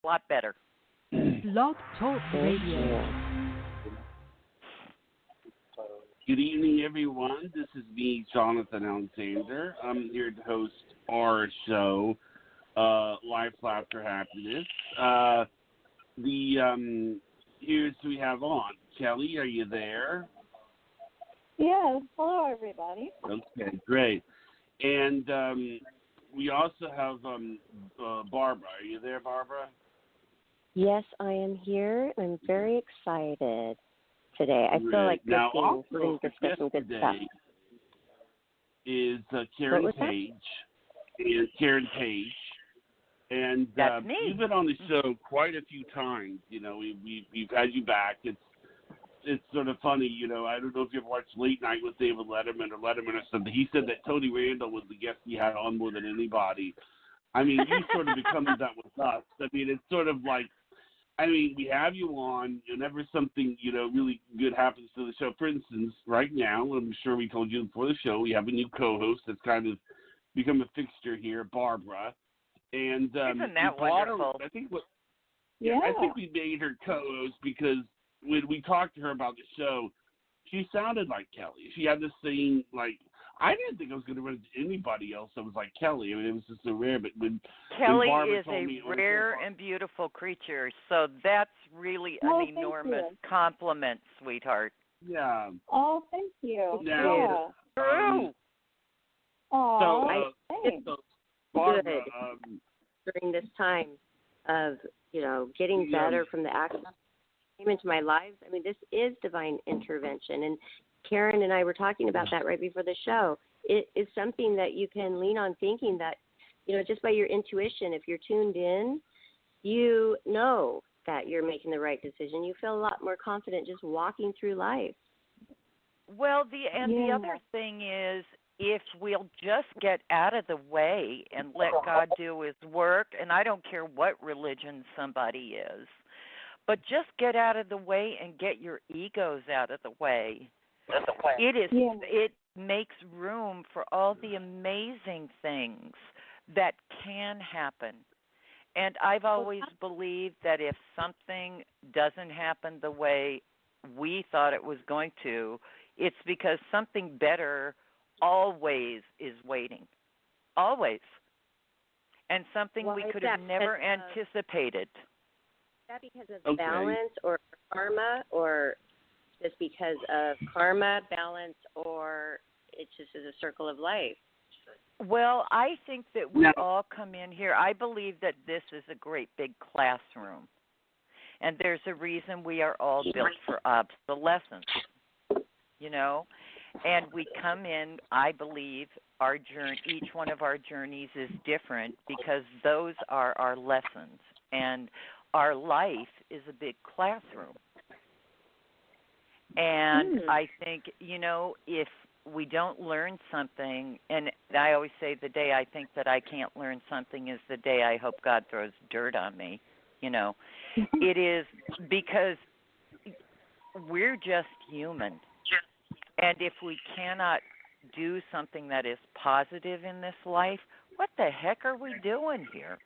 A lot better. Blog Talk Radio. Good evening, everyone. This is me, Jonathan Alexander. I'm here to host our show, Life, Laughter, Happiness. Here's who we have on. Kelly, are you there? Yes. Hello, everybody. Okay, great. And we also have Barbara. Are you there, Barbara? Yes, I am here. I'm very excited today. I feel like now, we're going to discuss some good stuff. Is Karen Page. And Karen Page. And That's me. You've been on the show quite a few times. You know, we've had you back. It's sort of funny, you know. I don't know if you ever watched Late Night with David Letterman or something. He said that Tony Randall was the guest he had on more than anybody. I mean, you sort of become that with us. I mean, it's sort of like, I mean, we have you on. Whenever something, you know, really good happens to the show. For instance, right now, I'm sure we told you before the show, we have a new co-host that's kind of become a fixture here, Barbara. And isn't that wonderful? I think we made her co-host because when we talked to her about the show, she sounded like Kelly. She had this same, like, I didn't think I was going to run into anybody else that was like Kelly. I mean, it was just so rare. But Kelly when is a rare and beautiful creature, so that's really an enormous compliment, sweetheart. Yeah. Oh, thank you. Now, True. So Barbara, during this time of, you know, getting better from the accident came into my life. I mean, this is divine intervention. And Karen and I were talking about that right before the show. It is something that you can lean on, thinking that, you know, just by your intuition, if you're tuned in, you know that you're making the right decision. You feel a lot more confident just walking through life. Well, the other thing is, if we'll just get out of the way and let God do his work, and I don't care what religion somebody is, but just get out of the way and get your egos out of the way. It makes room for all the amazing things that can happen. And I've always believed that if something doesn't happen the way we thought it was going to, it's because something better always is waiting. Always. And something we could have never anticipated. Is that because of balance or karma, or just because of karma, balance, or it just is a circle of life? Well, I think that we all come in here. I believe that this is a great big classroom. And there's a reason we are all built for obsolescence, you know. And we come in, I believe, our journey, each one of our journeys is different because those are our lessons. And our life is a big classroom. And I think, you know, if we don't learn something, and I always say the day I think that I can't learn something is the day I hope God throws dirt on me, you know. It is because we're just human. And if we cannot do something that is positive in this life, what the heck are we doing here?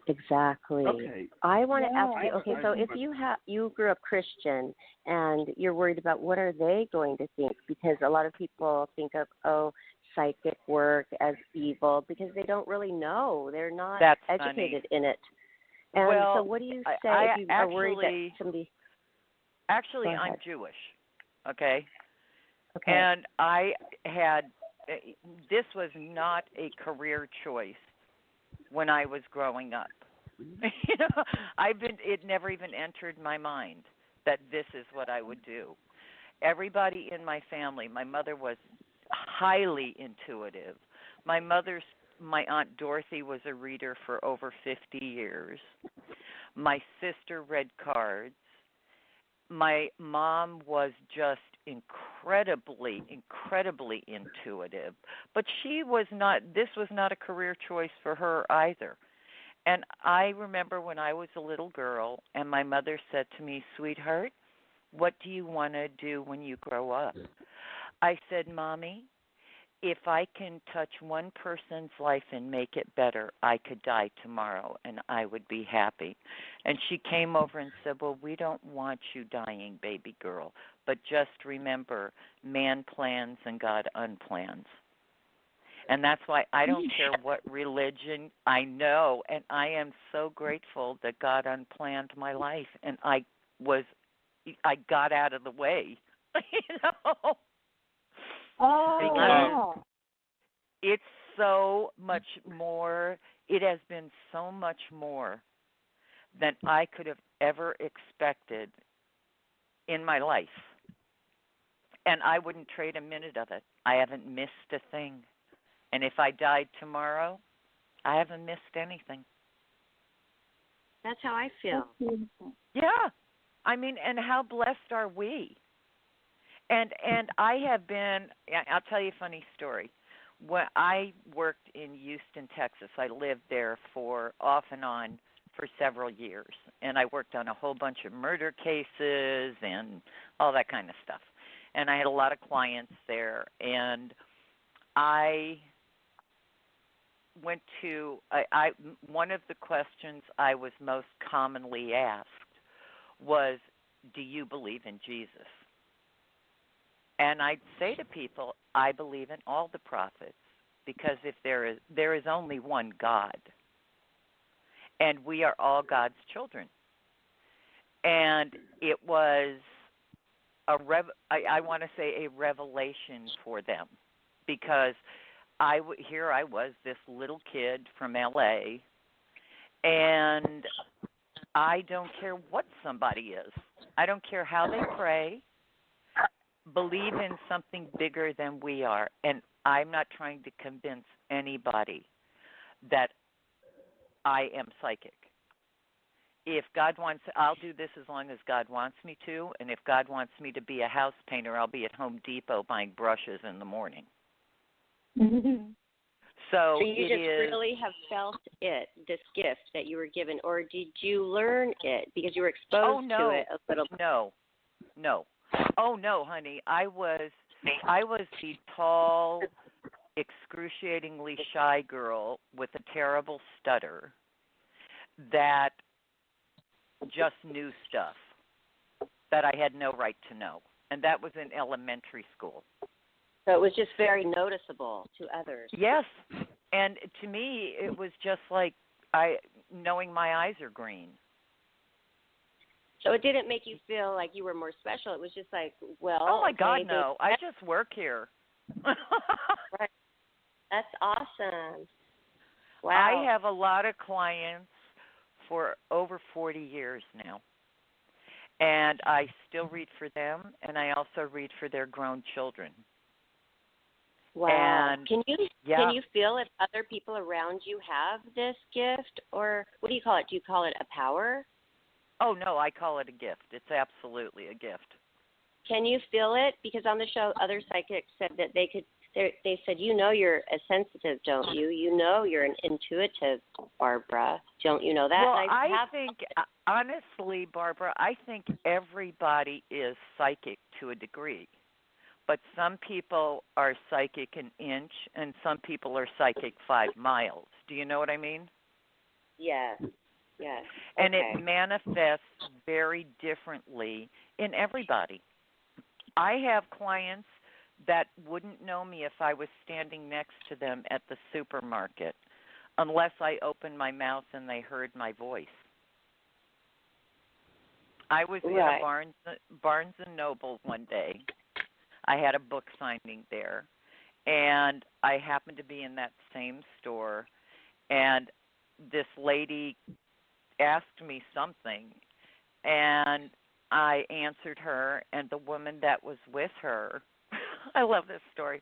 Exactly. Okay. I want to ask you, okay, so if you grew up Christian and you're worried about what are they going to think, because a lot of people think of, psychic work as evil because they don't really know. They're not educated in it. And so what do you say if you are worried that somebody... Actually, I'm Jewish, okay? Okay. And I had, this was not a career choice when I was growing up. You know, it never even entered my mind that this is what I would do. Everybody in my family, my mother was highly intuitive. My Aunt Dorothy was a reader for over 50 years. My sister read cards. My mom was just incredibly intuitive, but this was not a career choice for her either. And I remember when I was a little girl and my mother said to me, "Sweetheart, what do you want to do when you grow up?" I said, "Mommy, if I can touch one person's life and make it better, I could die tomorrow and I would be happy. And she came over and said, well, we don't want you dying, baby girl, but just remember, man plans and God unplans. And that's why I don't care what religion. I know, and I am so grateful that God unplanned my life, and I got out of the way, you know. Oh, Because wow. it's so much more. It has been so much more than I could have ever expected in my life, and I wouldn't trade a minute of it. I haven't missed a thing. And if I died tomorrow, I haven't missed anything. That's how I feel. That's beautiful. Yeah. I mean, and how blessed are we? And I have been, I'll tell you a funny story. When I worked in Houston, Texas, I lived there for off and on for several years. And I worked on a whole bunch of murder cases and all that kind of stuff. And I had a lot of clients there. And I went to one of the questions I was most commonly asked was, do you believe in Jesus? And I'd say to people, I believe in all the prophets, because if there is only one God, and we are all God's children. And it was I want to say a revelation for them, because here I was, this little kid from LA, and I don't care what somebody is. I don't care how they pray. Believe in something bigger than we are. And I'm not trying to convince anybody that I am psychic. If God wants, I'll do this as long as God wants me to. And if God wants me to be a house painter, I'll be at Home Depot buying brushes in the morning. So you just really have felt it, this gift that you were given, or did you learn it because you were exposed to it a little bit? No. Oh no, honey. I was the tall, excruciatingly shy girl with a terrible stutter that just knew stuff that I had no right to know. And that was in elementary school. So it was just very noticeable to others. Yes. And to me, it was just like knowing my eyes are green. So it didn't make you feel like you were more special. It was just like, well. Oh, my God, okay, no. I just work here. Right. That's awesome. Wow. I have a lot of clients for over 40 years now. And I still read for them, and I also read for their grown children. Wow. And, can you feel if other people around you have this gift, or what do you call it? Do you call it a power? Oh, no, I call it a gift. It's absolutely a gift. Can you feel it? Because on the show, other psychics said that they said, you know, you're a sensitive, don't you? You know you're an intuitive, Barbara. Don't you know that? Well, and I think, honestly, Barbara, I think everybody is psychic to a degree. But some people are psychic an inch, and some people are psychic 5 miles. Do you know what I mean? Yes. Yes. And okay. it manifests very differently in everybody. I have clients that wouldn't know me if I was standing next to them at the supermarket unless I opened my mouth and they heard my voice. I was in a Barnes and Noble one day. I had a book signing there, and I happened to be in that same store, and this lady asked me something, and I answered her, and the woman that was with her, I love this story,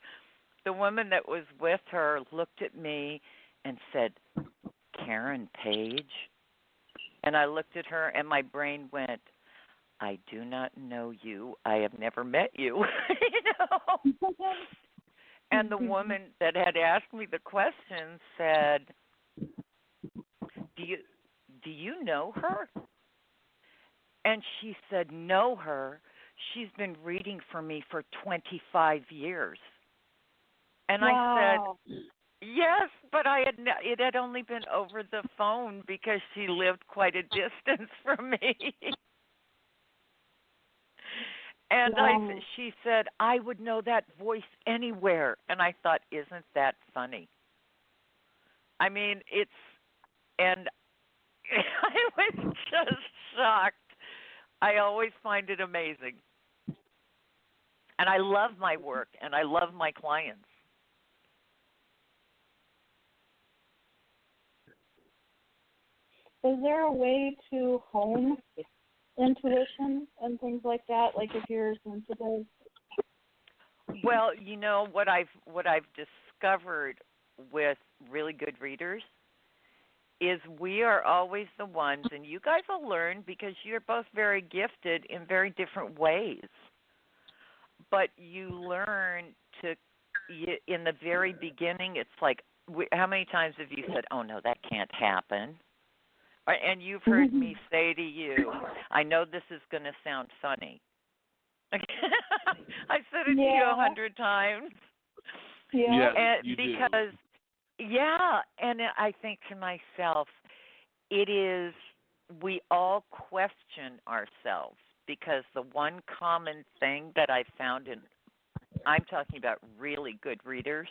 the woman that was with her looked at me and said, Karen Page? And I looked at her, and my brain went, I do not know you. I have never met you. You know? And the woman that had asked me the question said, Do you know her? And she said, know her? She's been reading for me for 25 years. And Wow. I said, yes, but it had only been over the phone because she lived quite a distance from me. And Wow. she said, I would know that voice anywhere. And I thought, isn't that funny? I mean, and I was just shocked. I always find it amazing. And I love my work and I love my clients. Is there a way to hone intuition and things like that? Like if you're sensitive? Well, you know what I've discovered with really good readers is we are always the ones, and you guys will learn because you're both very gifted in very different ways. But you learn in the very beginning, it's like, how many times have you said, oh no, that can't happen? And you've heard me say to you, I know this is going to sound funny. I said it to you 100 times. Yeah. And you because, yeah, and I think to myself, we all question ourselves because the one common thing that I found I'm talking about really good readers,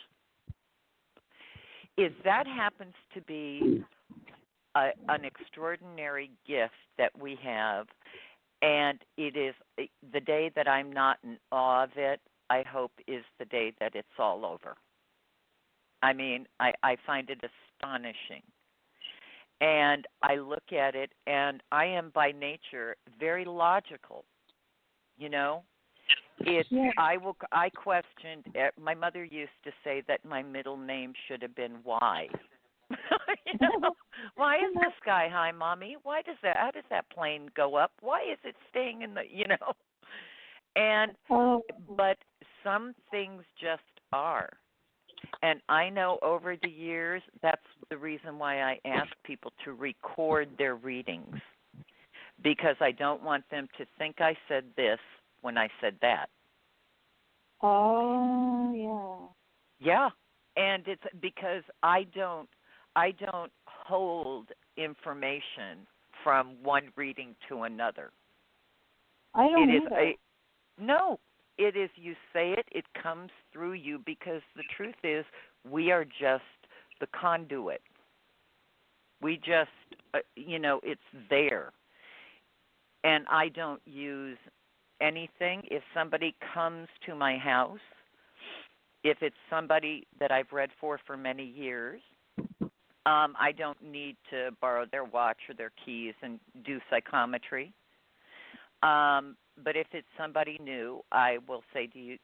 is that happens to be an extraordinary gift that we have. And it is the day that I'm not in awe of it, I hope, is the day that it's all over. I mean, I find it astonishing. And I look at it, and I am by nature very logical. You know, I questioned. My mother used to say that my middle name should have been Y. You know, why is the sky high, Mommy? How does that plane go up? Why is it staying in the, and but some things just are. And I know over the years, that's the reason why I ask people to record their readings, because I don't want them to think I said this when I said that. Oh, yeah. Yeah, and it's because I don't hold information from one reading to another. I don't either. No, it is you say it, it comes through you, because the truth is we are just the conduit. We just, it's there. And I don't use anything. If somebody comes to my house, if it's somebody that I've read for many years, I don't need to borrow their watch or their keys and do psychometry. But if it's somebody new, I will say to you,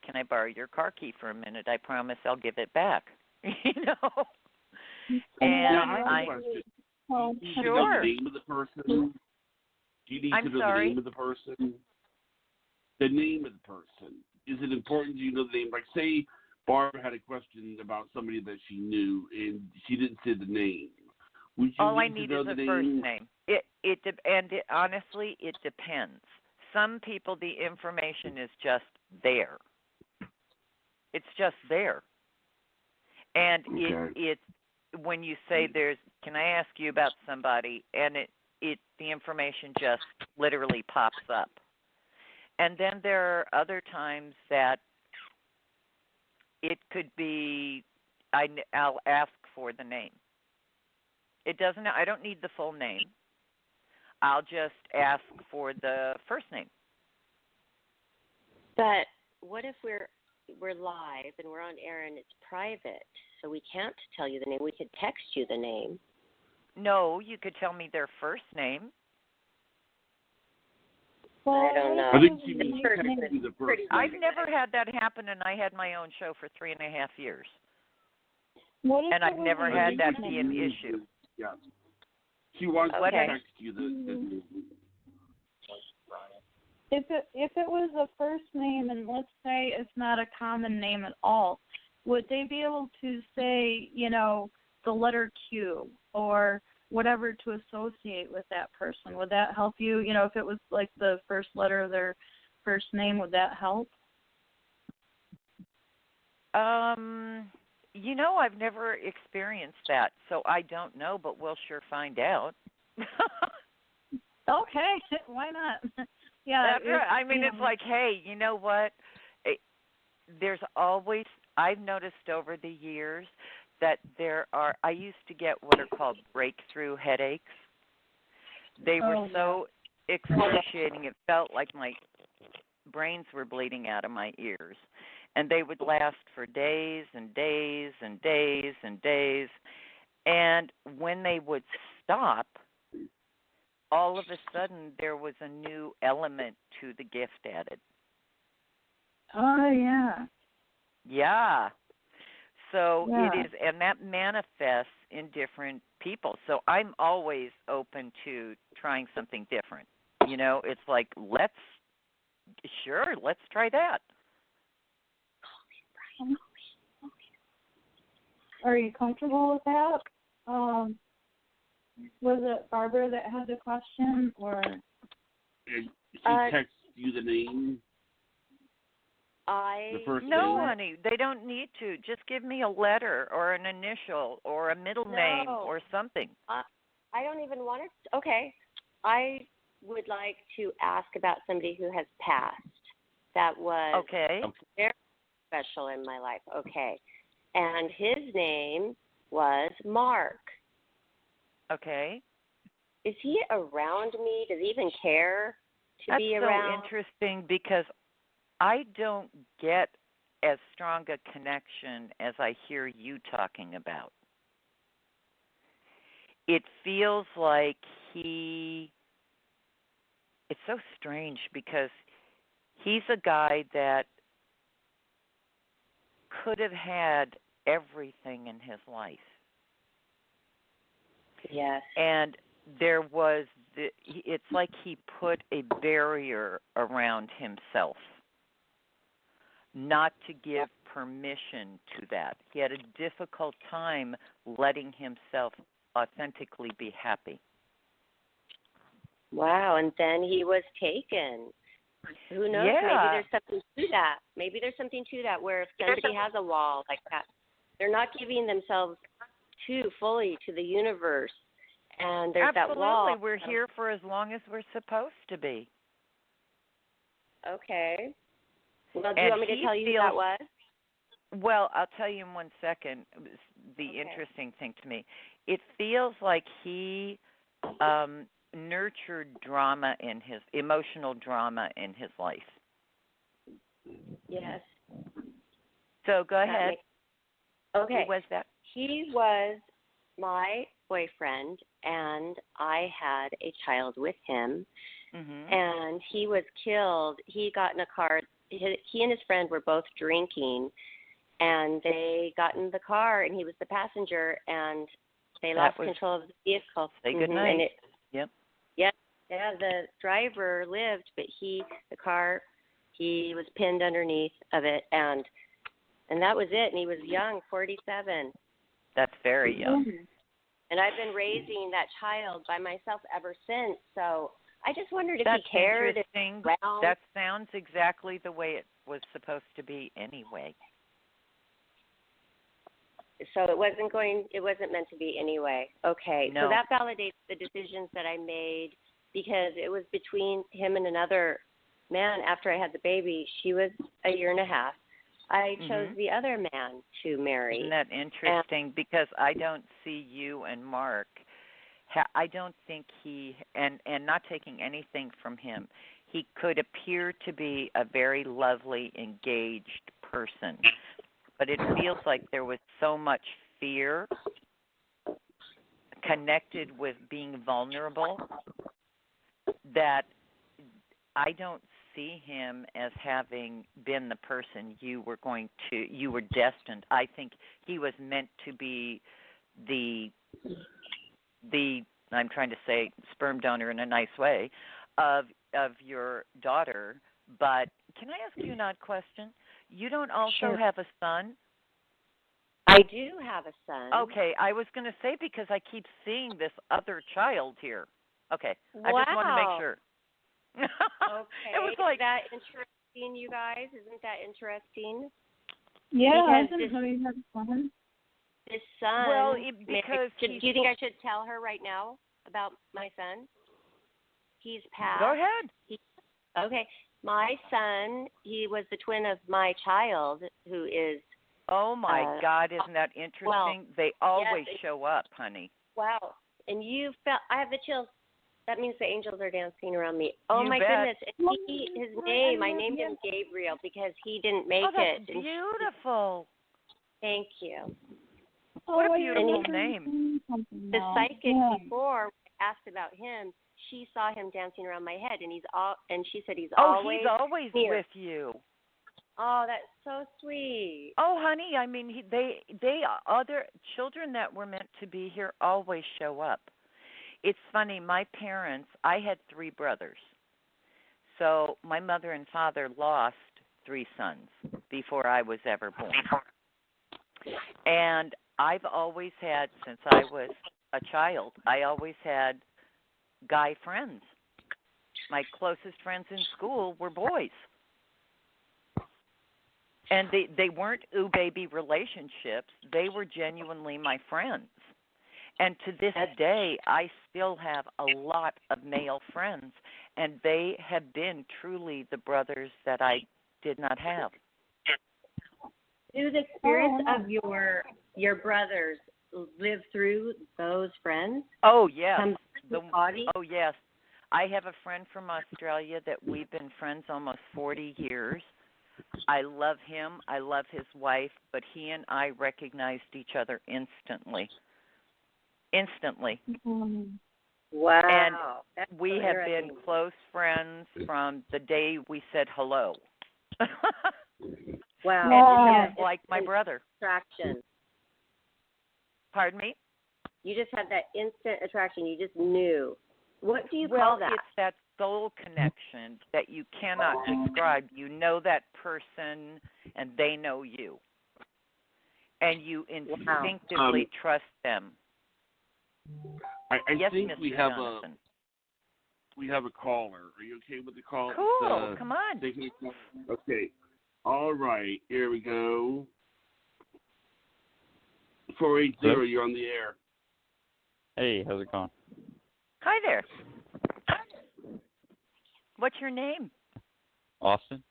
can I borrow your car key for a minute? I promise I'll give it back. And I have a question. Oh, Do you sure. know the name of the person? Do you need to know the name of the person? The name of the person. Is it important you know the name? Like, say Barb had a question about somebody that she knew, and she didn't say the name. Would you all I need need to know is the a name? first name. Honestly, it depends. Some people, the information is just there. It's just there. And it's when you say can I ask you about somebody, and the information just literally pops up. And then there are other times that it could be, I'll ask for the name. I don't need the full name. I'll just ask for the first name. But what if we're live and we're on air and it's private, so we can't tell you the name? We could text you the name. No, you could tell me their first name. Well, I don't know. I think she means text you the first name. I've never had that happen, and I had my own show for 3.5 years. And I've never had that be an issue. Yeah. She wants to Okay. text you the name. If it was a first name, and let's say it's not a common name at all, would they be able to say, the letter Q or whatever to associate with that person? Would that help you? If it was like the first letter of their first name, would that help? I've never experienced that, so I don't know, but we'll sure find out. Okay, why not? Yeah, That's right. I mean, it's like, hey, you know what? It, there's always, I've noticed over the years that I used to get what are called breakthrough headaches. They were so excruciating, it felt like my brains were bleeding out of my ears. And they would last for days and days and days and days. And when they would stop, all of a sudden there was a new element to the gift added. Oh, yeah. Yeah. So Yeah. it is, and that manifests in different people. So I'm always open to trying something different. It's like, let's try that. Are you comfortable with that? Was it Barbara that had the question, or? She texted you the name? The first No, name? honey, they don't need to. Just give me a letter or an initial or a middle name or something. I don't even want to. Okay. I would like to ask about somebody who has passed. That was very special in my life. Okay. And his name was Mark. Okay. Is he around me? Does he even care to be around? That's so interesting because I don't get as strong a connection as I hear you talking about. It feels like it's so strange because he's a guy that could have had everything in his life. Yes. And it's like he put a barrier around himself, not to give permission to that. He had a difficult time letting himself authentically be happy. Wow, and then he was taken. Who knows? Yeah. Maybe there's something to that. Maybe there's something to that where if somebody has a wall like that, they're not giving themselves fully to the universe, and there's Absolutely. that wall. We're here for as long as we're supposed to be. Okay. Well, do you want me to tell you who that was? Well, I'll tell you in 1 second. The interesting thing to me, it feels like he nurtured emotional drama in his life. Yes. So go ahead. Okay. Who was that? He was my boyfriend, and I had a child with him, and he was killed. He got in a car. He and his friend were both drinking, and they got in the car, and he was the passenger, and they lost control of the vehicle. Say goodnight. Yep. Yeah, the driver lived, but he was pinned underneath of it, and that was it. And he was young, 47. That's very young. And I've been raising that child by myself ever since. So I just wondered if he cared. Interesting. That sounds exactly the way it was supposed to be anyway. So it wasn't meant to be anyway. Okay. No. So that validates the decisions that I made, because it was between him and another man after I had the baby. She was a year and a half. I chose the other man to marry. Isn't that interesting? Because I don't see you and Mark. I don't think and not taking anything from him, he could appear to be a very lovely, engaged person. But it feels like there was so much fear connected with being vulnerable that I don't see him as having been the person you were destined. I think he was meant to be the I'm trying to say sperm donor in a nice way of your daughter. But can I ask you an odd question? You don't also have a son? I do have a son. Okay, I was going to say because I keep seeing this other child here. Okay, wow. I just want to make sure. Okay. It was like that interesting, you guys? Isn't that interesting? Yeah, I Because didn't know you had a son. this son. Well, do you think I should tell her right now about my son? He's passed. Go ahead. Okay. My son, he was the twin of my child, who is. Oh my God, isn't that interesting? Well, they always yes, show up, honey. Wow. And you felt, I have the chills. That means the angels are dancing around me. Oh, You my bet. goodness. And I named him Gabriel because he didn't make Oh, that's it. beautiful. Thank you. What a I beautiful remember name. saying something The now. psychic Yeah. before asked about him. She saw him dancing around my head, and she said he's Oh, always. he's always near. with you. Oh, that's so sweet. Oh, honey, I mean, they other children that were meant to be here always show up. It's funny, my parents, I had 3 brothers. So my mother and father lost 3 sons before I was ever born. And I've always had, since I was a child, I always had guy friends. My closest friends in school were boys. And they weren't ooh baby relationships. They were genuinely my friends. And to this day, I still have a lot of male friends, and they have been truly the brothers that I did not have. Do the spirits of your brothers live through those friends? Oh, yes. Come to the body? Oh, yes. I have a friend from Australia that we've been friends almost 40 years. I love him. I love his wife, but he and I recognized each other instantly. Instantly. Mhm. Wow. And that's we so have been interesting. close friends from the day we said hello. Wow. And Wow. he's like my brother. Attraction. Pardon me? You just had that instant attraction. You just knew. What do you Well, call that? it's that soul connection that you cannot describe. You know that person, and they know you. And you instinctively trust them. I Yes, think Mr. we have Jonathan. a caller. Are you okay with the call? Cool. Come on. Okay. All right. Here we go. 480. Hello? You're on the air. Hey, how's it going? Hi there. What's your name? Austin?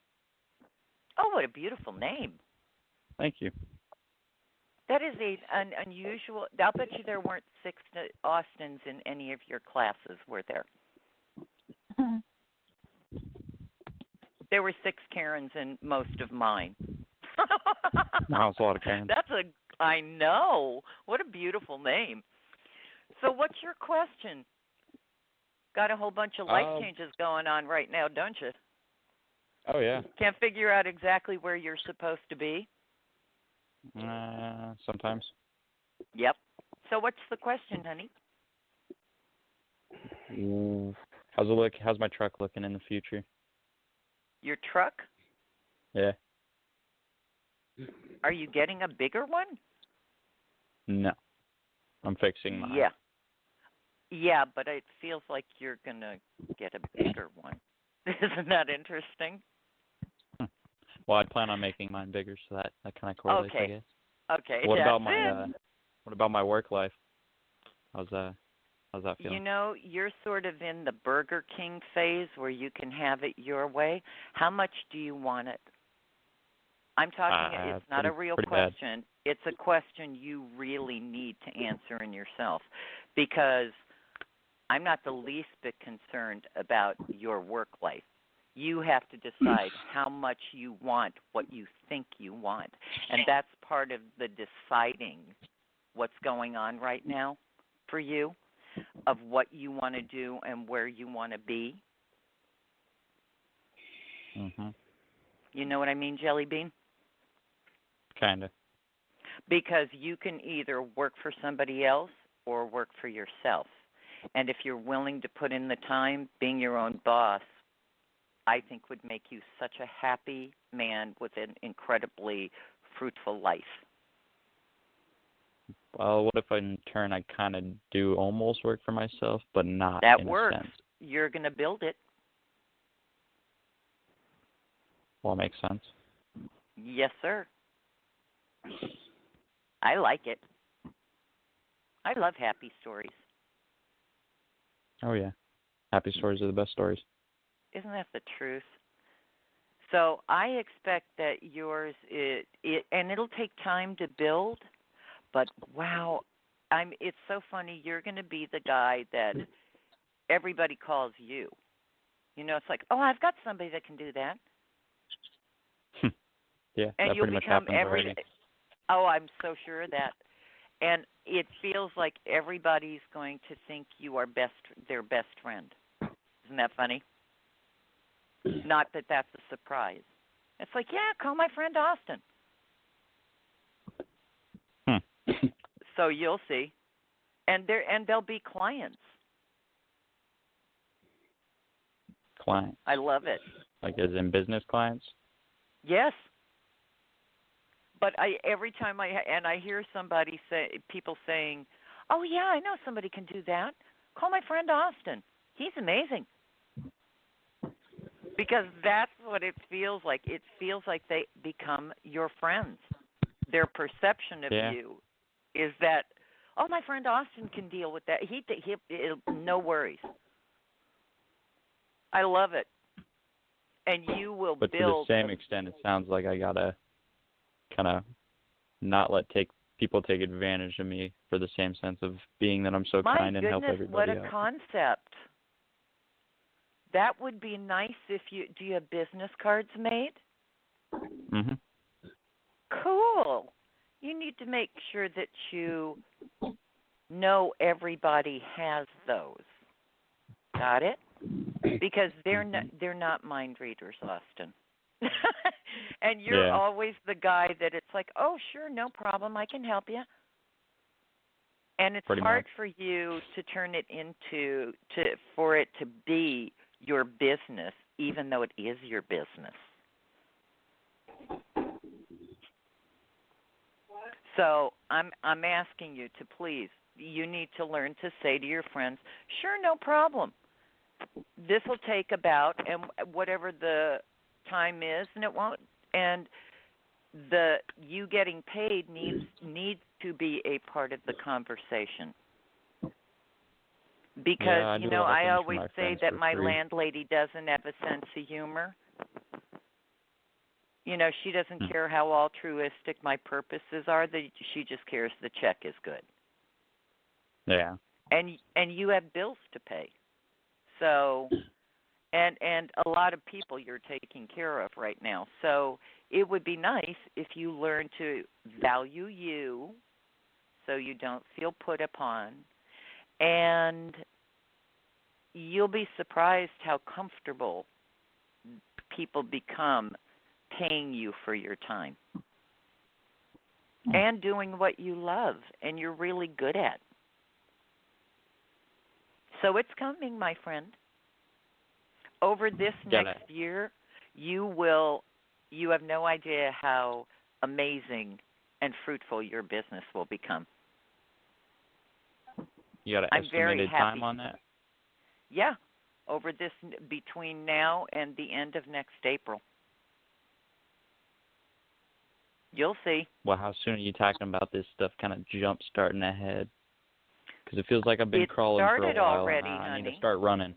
Oh, what a beautiful name. Thank you. That is an unusual. I'll bet you there weren't 6 Austins in any of your classes, were there? There were 6 Karens in most of mine. Wow, it's a lot of Karens. I know. What a beautiful name. So what's your question? Got a whole bunch of life changes going on right now, don't you? Oh, yeah. Can't figure out exactly where you're supposed to be? Sometimes. Yep. So what's the question, honey? How's it look? How's my truck looking in the future? Your truck? Yeah. Are you getting a bigger one? No. I'm fixing mine. Yeah. Yeah, but it feels like you're going to get a bigger one. Isn't that interesting? Well, I plan on making mine bigger, so that kind of correlates, I guess. Okay. What about my work life? How's that feeling? You know, you're sort of in the Burger King phase where you can have it your way. How much do you want it? I'm talking, it's not a real question. Bad. It's a question you really need to answer in yourself, because I'm not the least bit concerned about your work life. You have to decide how much you want what you think you want. And that's part of the deciding what's going on right now for you, of what you want to do and where you want to be. Mhm. You know what I mean, Jelly Bean? Kinda. Because you can either work for somebody else or work for yourself. And if you're willing to put in the time, being your own boss, I think would make you such a happy man with an incredibly fruitful life. Well, what if in turn I kind of do almost work for myself, but not That in works. a sense? You're going to build it. Well, it makes sense. Yes, sir. I like it. I love happy stories. Oh yeah, happy stories are the best stories. Isn't that the truth? So I expect that yours and it'll take time to build, but wow, it's so funny. You're going to be the guy that everybody calls you. You know, it's like, "Oh, I've got somebody that can do that." Yeah, And that you'll pretty much become happens already. Oh, I'm so sure of that. And it feels like everybody's going to think you are their best friend. Isn't that funny? Not that that's a surprise. It's like, yeah, call my friend Austin. So you'll see. And they'll be clients. Clients. I love it. Like as in business clients? Yes. But every time I hear people saying, "Oh yeah, I know somebody can do that. Call my friend Austin. He's amazing." Because that's what it feels like. It feels like they become your friends. Their perception of you is that, "Oh, my friend Austin can deal with that. He no worries." I love it. And you will but build. To the same extent, it sounds like I gotta kind of not let people take advantage of me for the same sense of being that I'm so kind and help everybody what a out. concept. That would be nice if do you have business cards made? Mhm. Cool. You need to make sure that you know everybody has those. Got it? Because they're not mind readers, Austin. And you're always the guy that it's like, "Oh, sure, no problem, I can help you." And it's Pretty hard much. for you to turn it for it to be your business, even though it is your business. So I'm asking you to please, you need to learn to say to your friends, "Sure, no problem. This will take about and whatever the time is, and it won't. And you getting paid needs to be a part of the conversation." Because I always say that my landlady doesn't have a sense of humor. She doesn't care how altruistic my purposes are. She just cares the check is good. Yeah. And you have bills to pay. So, and a lot of people you're taking care of right now. So it would be nice if you learn to value you, so you don't feel put upon, and you'll be surprised how comfortable people become paying you for your time and doing what you love and you're really good at. So it's coming, my friend. Over this next year, you have no idea how amazing and fruitful your business will become. You got an estimated time on that? Yeah, over this between now and the end of next April. You'll see. Well, how soon are you talking about this stuff kind of jump starting ahead? Because it feels like I've been crawling for a while already, now. I honey. need to start running.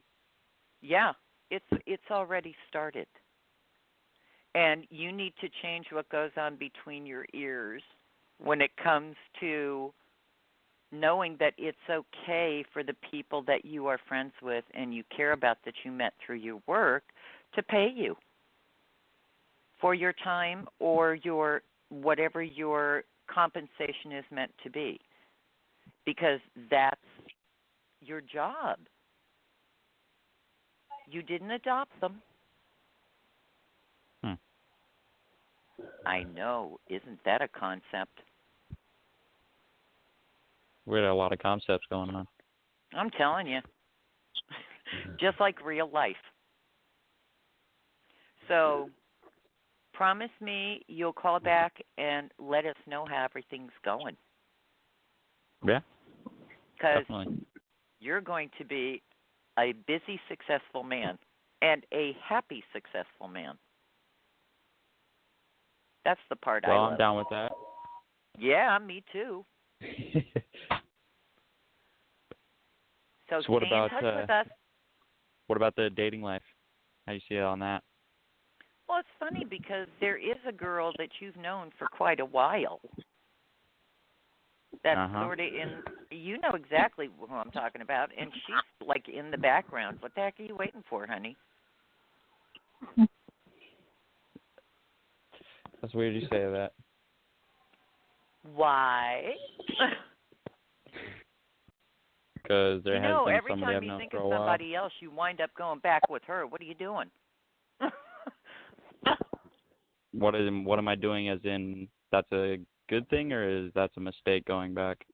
Yeah, it's already started. And you need to change what goes on between your ears when it comes to knowing that it's okay for the people that you are friends with and you care about that you met through your work to pay you for your time or your whatever your compensation is meant to be, because that's your job. You didn't adopt them. I know. Isn't that a concept? We had a lot of concepts going on. I'm telling you. Just like real life. So promise me you'll call back and let us know how everything's going. Yeah. Because definitely. You're going to be a busy, successful man and a happy, successful man. That's the part I love. I'm down with that. Yeah, me too. So So what stay about in touch with us. what about the dating life? How do you see it on that? Well, it's funny because there is a girl that you've known for quite a while. That's sort of in, you know exactly who I'm talking about, and she's like in the background. What the heck are you waiting for, honey? That's weird you say that. Why? Because there You has know, been every somebody time I've you known think for of a while. somebody else, you wind up going back with her. What are you doing? What am I doing? As in, that's a good thing, or is that a mistake going back?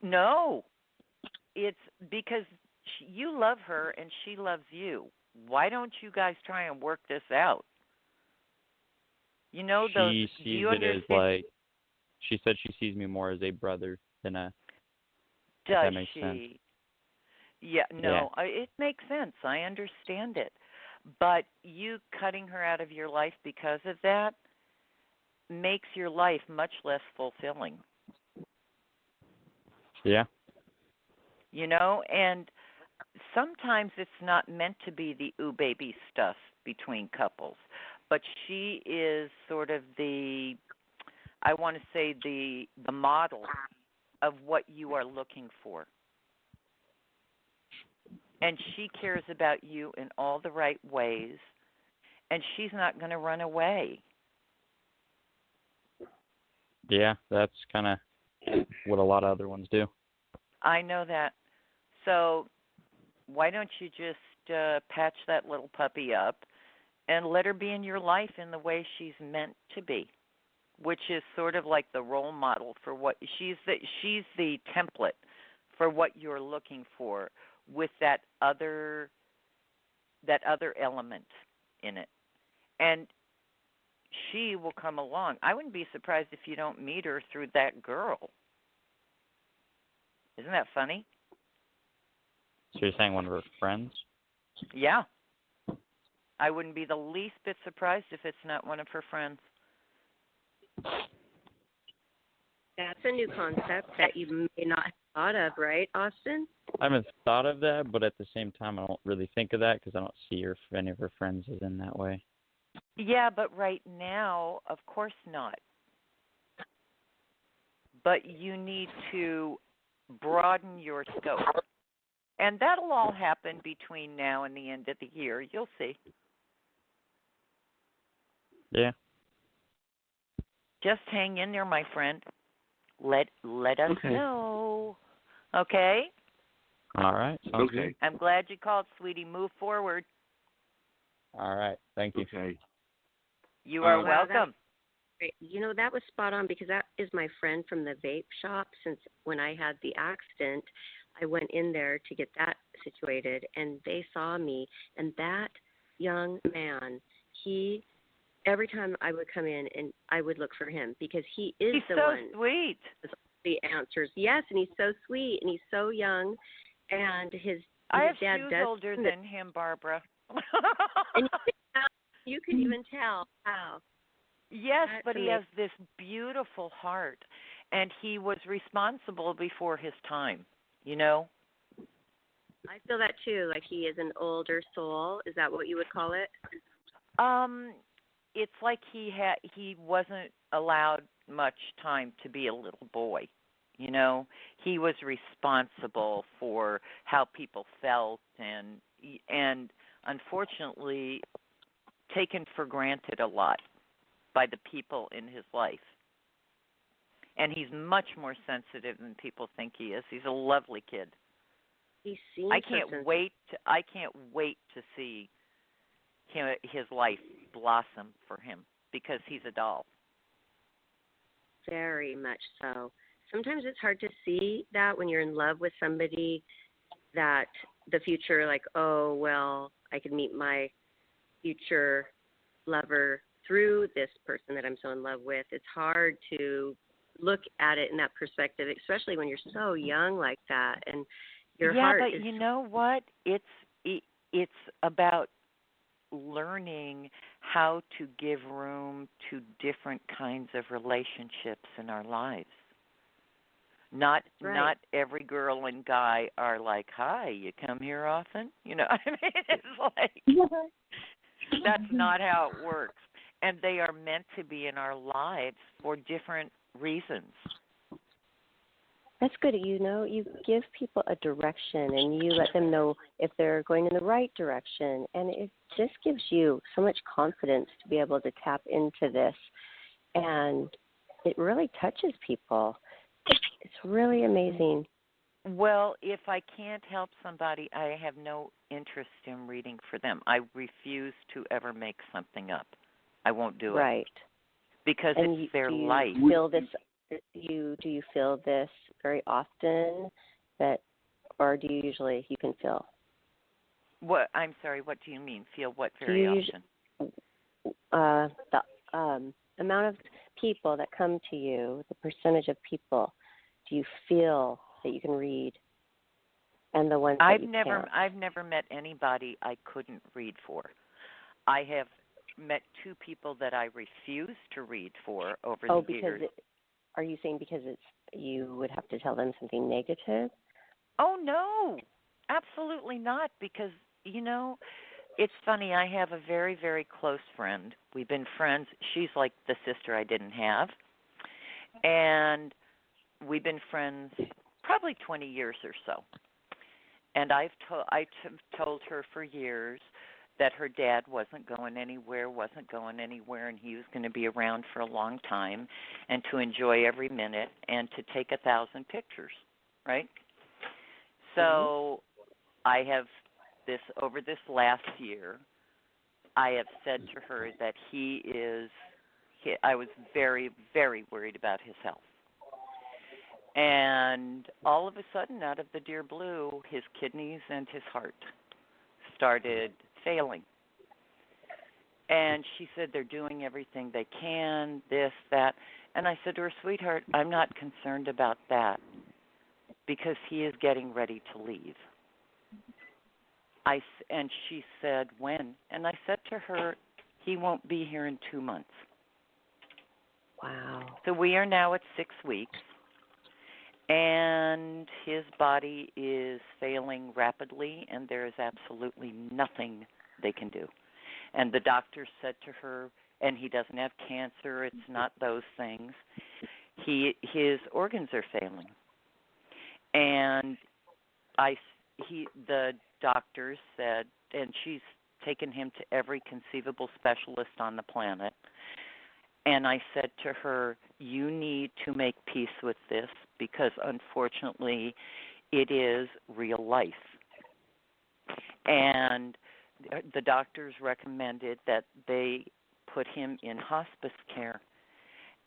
No, it's because you love her and she loves you. Why don't you guys try and work this out? You know those. She Do sees you it understand? as like. She said she sees me more as a brother than a. Does that makes she? sense. Yeah, no, it makes sense. I understand it. But you cutting her out of your life because of that makes your life much less fulfilling. Yeah. You know, and sometimes it's not meant to be the ooh baby stuff between couples, but she is sort of the, I want to say the model of what you are looking for. And she cares about you in all the right ways, and she's not going to run away. Yeah, that's kind of what a lot of other ones do. I know that. So why don't you just patch that little puppy up and let her be in your life in the way she's meant to be, which is sort of like the role model for what she's the template for what you're looking for, with that other element in it. And she will come along. I wouldn't be surprised if you don't meet her through that girl. Isn't that funny? So you're saying one of her friends? Yeah. I wouldn't be the least bit surprised if it's not one of her friends. That's a new concept that you may not have thought of, right, Austin? I haven't thought of that, but at the same time, I don't really think of that because I don't see her, any of her friends as in that way. Yeah, but right now, of course not. But you need to broaden your scope. And that'll all happen between now and the end of the year. You'll see. Yeah. Just hang in there, my friend. Let us know. Okay? All right. Sounds Okay. good. I'm glad you called, sweetie. Move forward. All right. Thank you. Okay. You are Wow, welcome. Great. You know, that was spot on because that is my friend from the vape shop. Since when I had the accident, I went in there to get that situated, and they saw me. And that young man, every time I would come in, and I would look for him because he is He's the so one sweet. with the answers. Yes, and he's so sweet, and he's so young, and his I have dad shoes does older than him, Barbara. and you can even tell how. Yes, That's but he amazing. has this beautiful heart, and he was responsible before his time, you know? I feel that too. Like he is an older soul. Is that what you would call it? It's like he wasn't allowed much time to be a little boy. You know, he was responsible for how people felt and unfortunately taken for granted a lot by the people in his life. And he's much more sensitive than people think he is. He's a lovely kid. He seems I can't wait to see his life blossom for him because he's a doll. Very much so. Sometimes it's hard to see that when you're in love with somebody, that the future, like, oh, well, I could meet my future lover through this person that I'm so in love with. It's hard to look at it in that perspective, especially when you're so young like that, and your heart but is. You know what? It's about learning how to give room to different kinds of relationships in our lives. Not every girl and guy are like, "Hi, you come here often?" You know, I mean, it's like that's not how it works. And they are meant to be in our lives for different reasons. That's good. You give people a direction and you let them know if they're going in the right direction. And it just gives you so much confidence to be able to tap into this. And it really touches people. It's really amazing. Well, if I can't help somebody, I have no interest in reading for them. I refuse to ever make something up. I won't do it. Right. Because it's their life. Do you feel this very often, or do you usually you can feel? What? I'm sorry. What do you mean? Feel what very often? The amount of people that come to you, the percentage of people, do you feel that you can read, and the ones that you can't? I've never met anybody I couldn't read for. I have met two people that I refused to read for over the years. Are you saying because you would have to tell them something negative? Oh, no, absolutely not. Because, it's funny. I have a very, very close friend. We've been friends. She's like the sister I didn't have. And we've been friends probably 20 years or so. And I told her for years that her dad wasn't going anywhere, and he was going to be around for a long time, and to enjoy every minute, and to take 1,000 pictures, right? So I have over this last year, I have said to her that I was very, very worried about his health. And all of a sudden, out of the dear blue, his kidneys and his heart started failing. And she said they're doing everything they can, this, that. And I said to her, sweetheart, I'm not concerned about that because he is getting ready to leave. And she said, when? And I said to her, he won't be here in 2 months. Wow. So we are now at 6 weeks. And his body is failing rapidly, and there is absolutely nothing they can do. And the doctor said to her, and he doesn't have cancer, it's not those things. His organs are failing. And the doctors said, and she's taken him to every conceivable specialist on the planet. And I said to her, you need to make peace with this because, unfortunately, it is real life. And the doctors recommended that they put him in hospice care.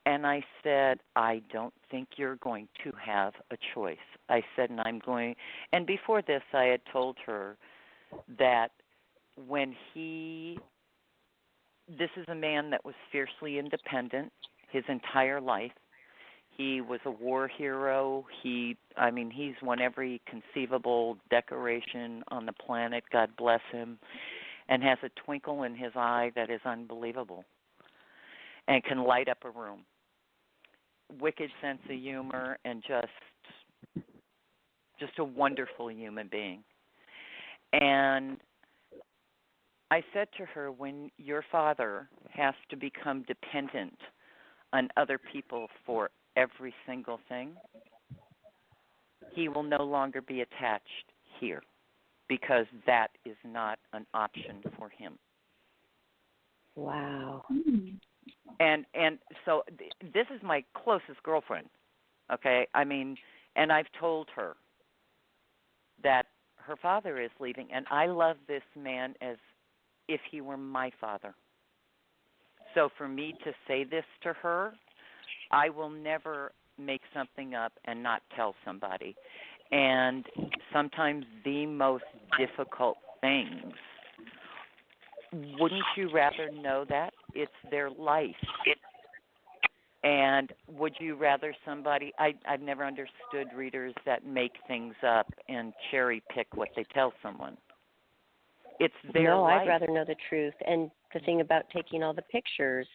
And I said, I don't think you're going to have a choice. I said, and before this, I had told her that this is a man that was fiercely independent his entire life. He was a war hero. He's won every conceivable decoration on the planet, God bless him, and has a twinkle in his eye that is unbelievable and can light up a room. Wicked sense of humor and just a wonderful human being. And I said to her, when your father has to become dependent on other people for every single thing, he will no longer be attached here because that is not an option for him. Wow. And so this is my closest girlfriend, okay? And I've told her that her father is leaving, and I love this man as if he were my father. So for me to say this to her, I will never make something up and not tell somebody. And sometimes the most difficult things, wouldn't you rather know that? It's their life. And would you rather somebody, I've never understood readers that make things up and cherry pick what they tell someone. It's their life. No, I'd rather know the truth. And the thing about taking all the pictures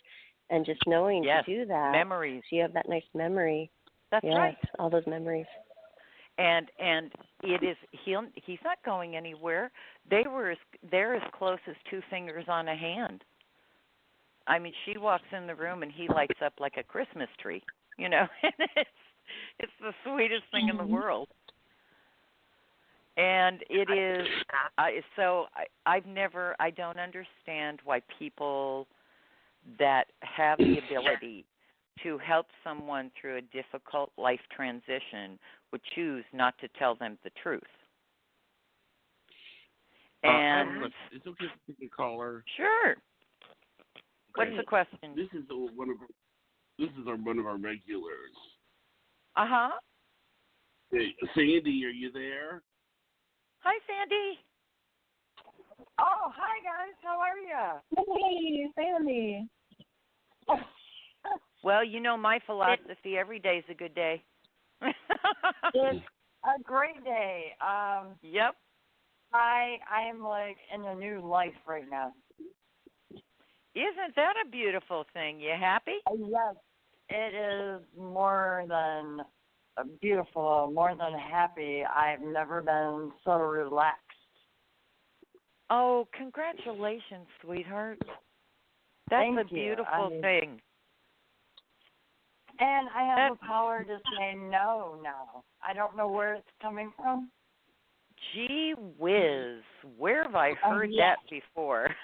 and just knowing Yes, to do that. memories. So you have that nice memory. That's Yes, right. all those memories. And it is he's not going anywhere. They're as close as two fingers on a hand. I mean, she walks in the room and he lights up like a Christmas tree, you know. And it's the sweetest thing in the world. And it is I don't understand why people that have the ability to help someone through a difficult life transition would choose not to tell them the truth. And it's okay to take a caller. sure. What's the question? This is one of our regulars. Uh-huh. Hey, Sandy, are you there? Hi, Sandy. Oh, hi guys. How are you? Hey, Sandy. Well, you know my philosophy, every day's a good day. It's a great day. Yep. I'm like in a new life right now. Isn't that a beautiful thing? You happy? Yes, it is more than beautiful, more than happy. I've never been so relaxed. Oh, congratulations, sweetheart. That's Thank a you. beautiful thing. And I have the power to say no now. I don't know where it's coming from. Gee whiz, where have I heard yes. that before?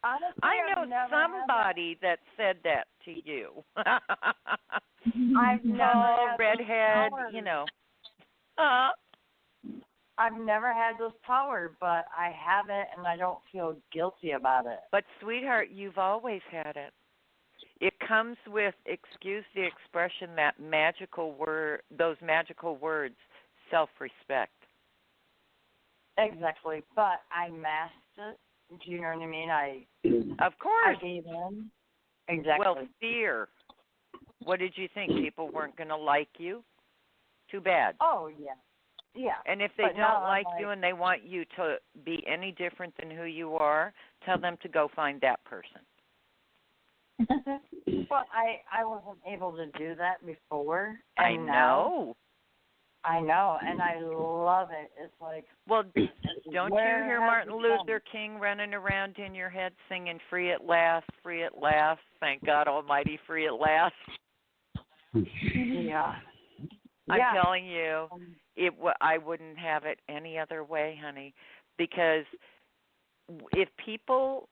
Honestly, I I've know never had somebody that said that to you. I've never Oh, had redhead, this power. you know. I've never had this power, but I have it, and I don't feel guilty about it. But, sweetheart, you've always had it. It comes with, excuse the expression, those magical words, self-respect. Exactly, but I masked it. Do you know what I mean? Of course. I gave in. Exactly. Well, fear. What did you think? People weren't going to like you? Too bad. Oh, yeah. Yeah. And if they But now don't like I'm you and they want you to be any different than who you are, tell them to go find that person. But I wasn't able to do that before. I And know. I know, and I love it. It's like, Well, don't you where hear has Martin it Luther King running around in your head singing "Free at last, free at last, thank God Almighty, free at last"? Yeah. I'm Yeah. telling you, I wouldn't have it any other way, honey, because if people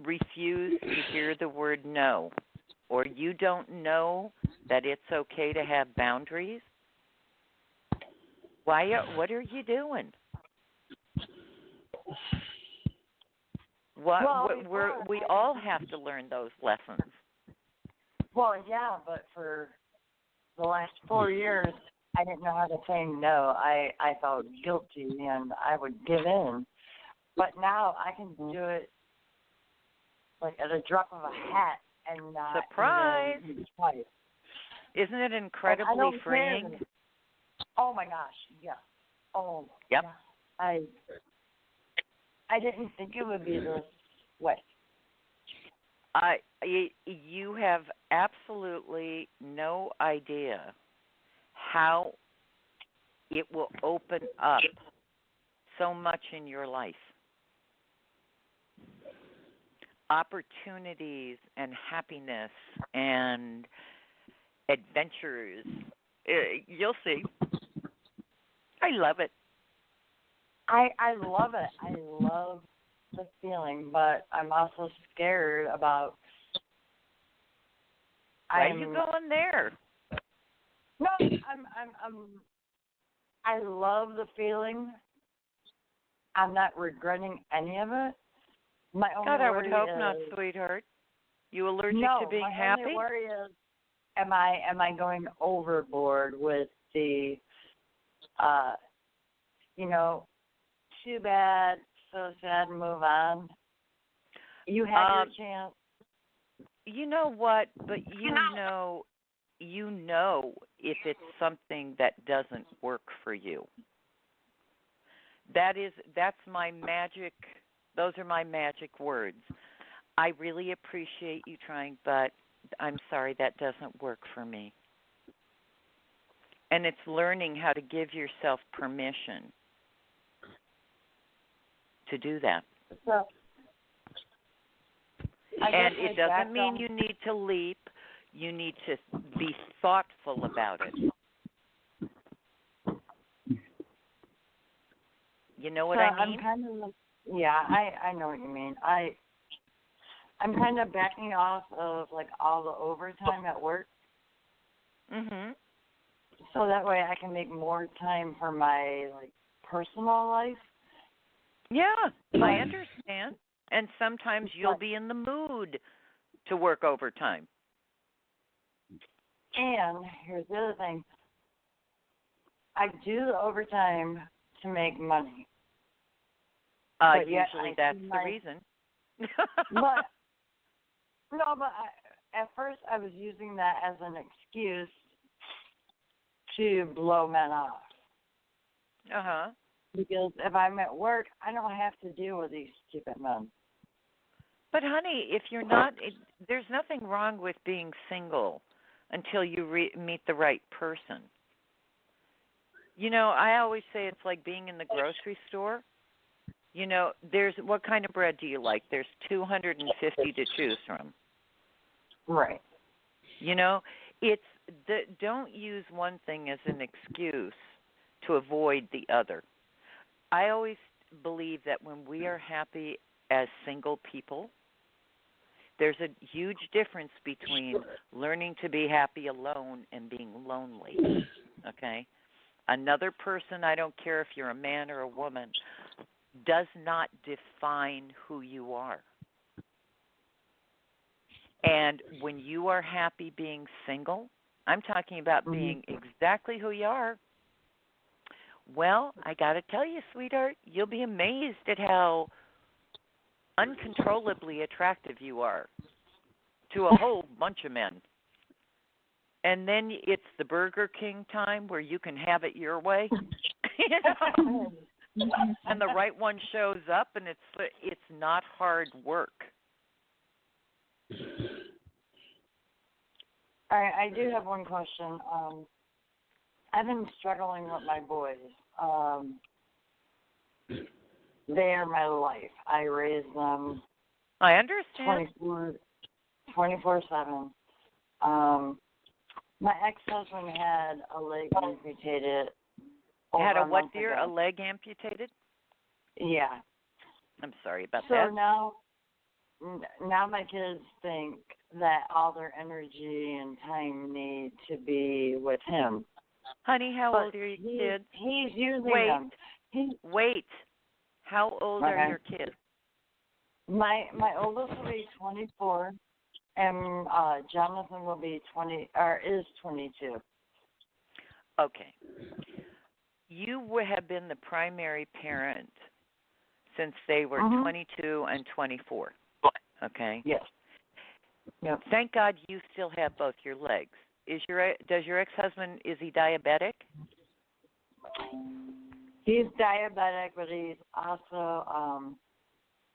refuse to hear the word no, or you don't know that it's okay to have boundaries, what are you doing? We all have to learn those lessons. Well, yeah, but for the last 4 years, I didn't know how to say no. I felt guilty, and I would give in. But now I can do it like at a drop of a hat and not Surprise! even twice. Isn't it I incredibly don't freeing? care. Oh my gosh, yeah. Oh, Yep. Yeah. I didn't think it would be this way. You have absolutely no idea how it will open up so much in your life. Opportunities and happiness and adventures. You'll see. I love it. I love it. I love the feeling, but I'm also scared about. Why are you going there? No, I love the feeling. I'm not regretting any of it. My only God, I would worry hope is, not, sweetheart. You allergic to being my happy? only worry is, am I going overboard with the, too bad, so sad, move on. You had your chance. You know what? But you know if it's something that doesn't work for you. That's my magic. Those are my magic words. I really appreciate you trying, but I'm sorry that doesn't work for me. And it's learning how to give yourself permission to do that. So, I And guess it doesn't mean you need to leap. You need to be thoughtful about it. You know what I mean? I'm kind of, I know what you mean. I'm kind of backing off of like all the overtime at work, Mhm. so that way I can make more time for my like personal life. Yeah, I understand. And sometimes you'll be in the mood to work overtime. And here's the other thing. I do the overtime to make money. But yet Usually I that's see the my- reason. But at first I was using that as an excuse to blow men off. Uh-huh. Because if I'm at work, I don't have to deal with these stupid men. But honey, if you're not, there's nothing wrong with being single until you meet the right person. You know, I always say it's like being in the grocery store. You know, there's what kind of bread do you like? There's 250 to choose from. Right. You know, don't use one thing as an excuse to avoid the other. I always believe that when we are happy as single people, there's a huge difference between learning to be happy alone and being lonely. Okay? Another person, I don't care if you're a man or a woman, does not define who you are. And when you are happy being single, I'm talking about being exactly who you are. Well, I got to tell you, sweetheart, you'll be amazed at how uncontrollably attractive you are to a whole bunch of men. And then it's the Burger King time where you can have it your way. You know? And the right one shows up, and it's not hard work. I do have one question. I've been struggling with my boys. They are my life. I raise them I understand. 24/7. My ex-husband had a leg amputated. Had a over what, month dear? ago. A leg amputated? Yeah. I'm sorry about So that. now my kids think that all their energy and time need to be with him. Honey, how But old are your kids? He's using Wait. them. Wait. How old are Okay. your kids? My oldest will be 24, and Jonathan will be is 22. Okay. You have been the primary parent since they were 22 and 24. Okay. Yes. Yep. Thank God you still have both your legs. Does your ex-husband, is he diabetic? He's diabetic, but he's also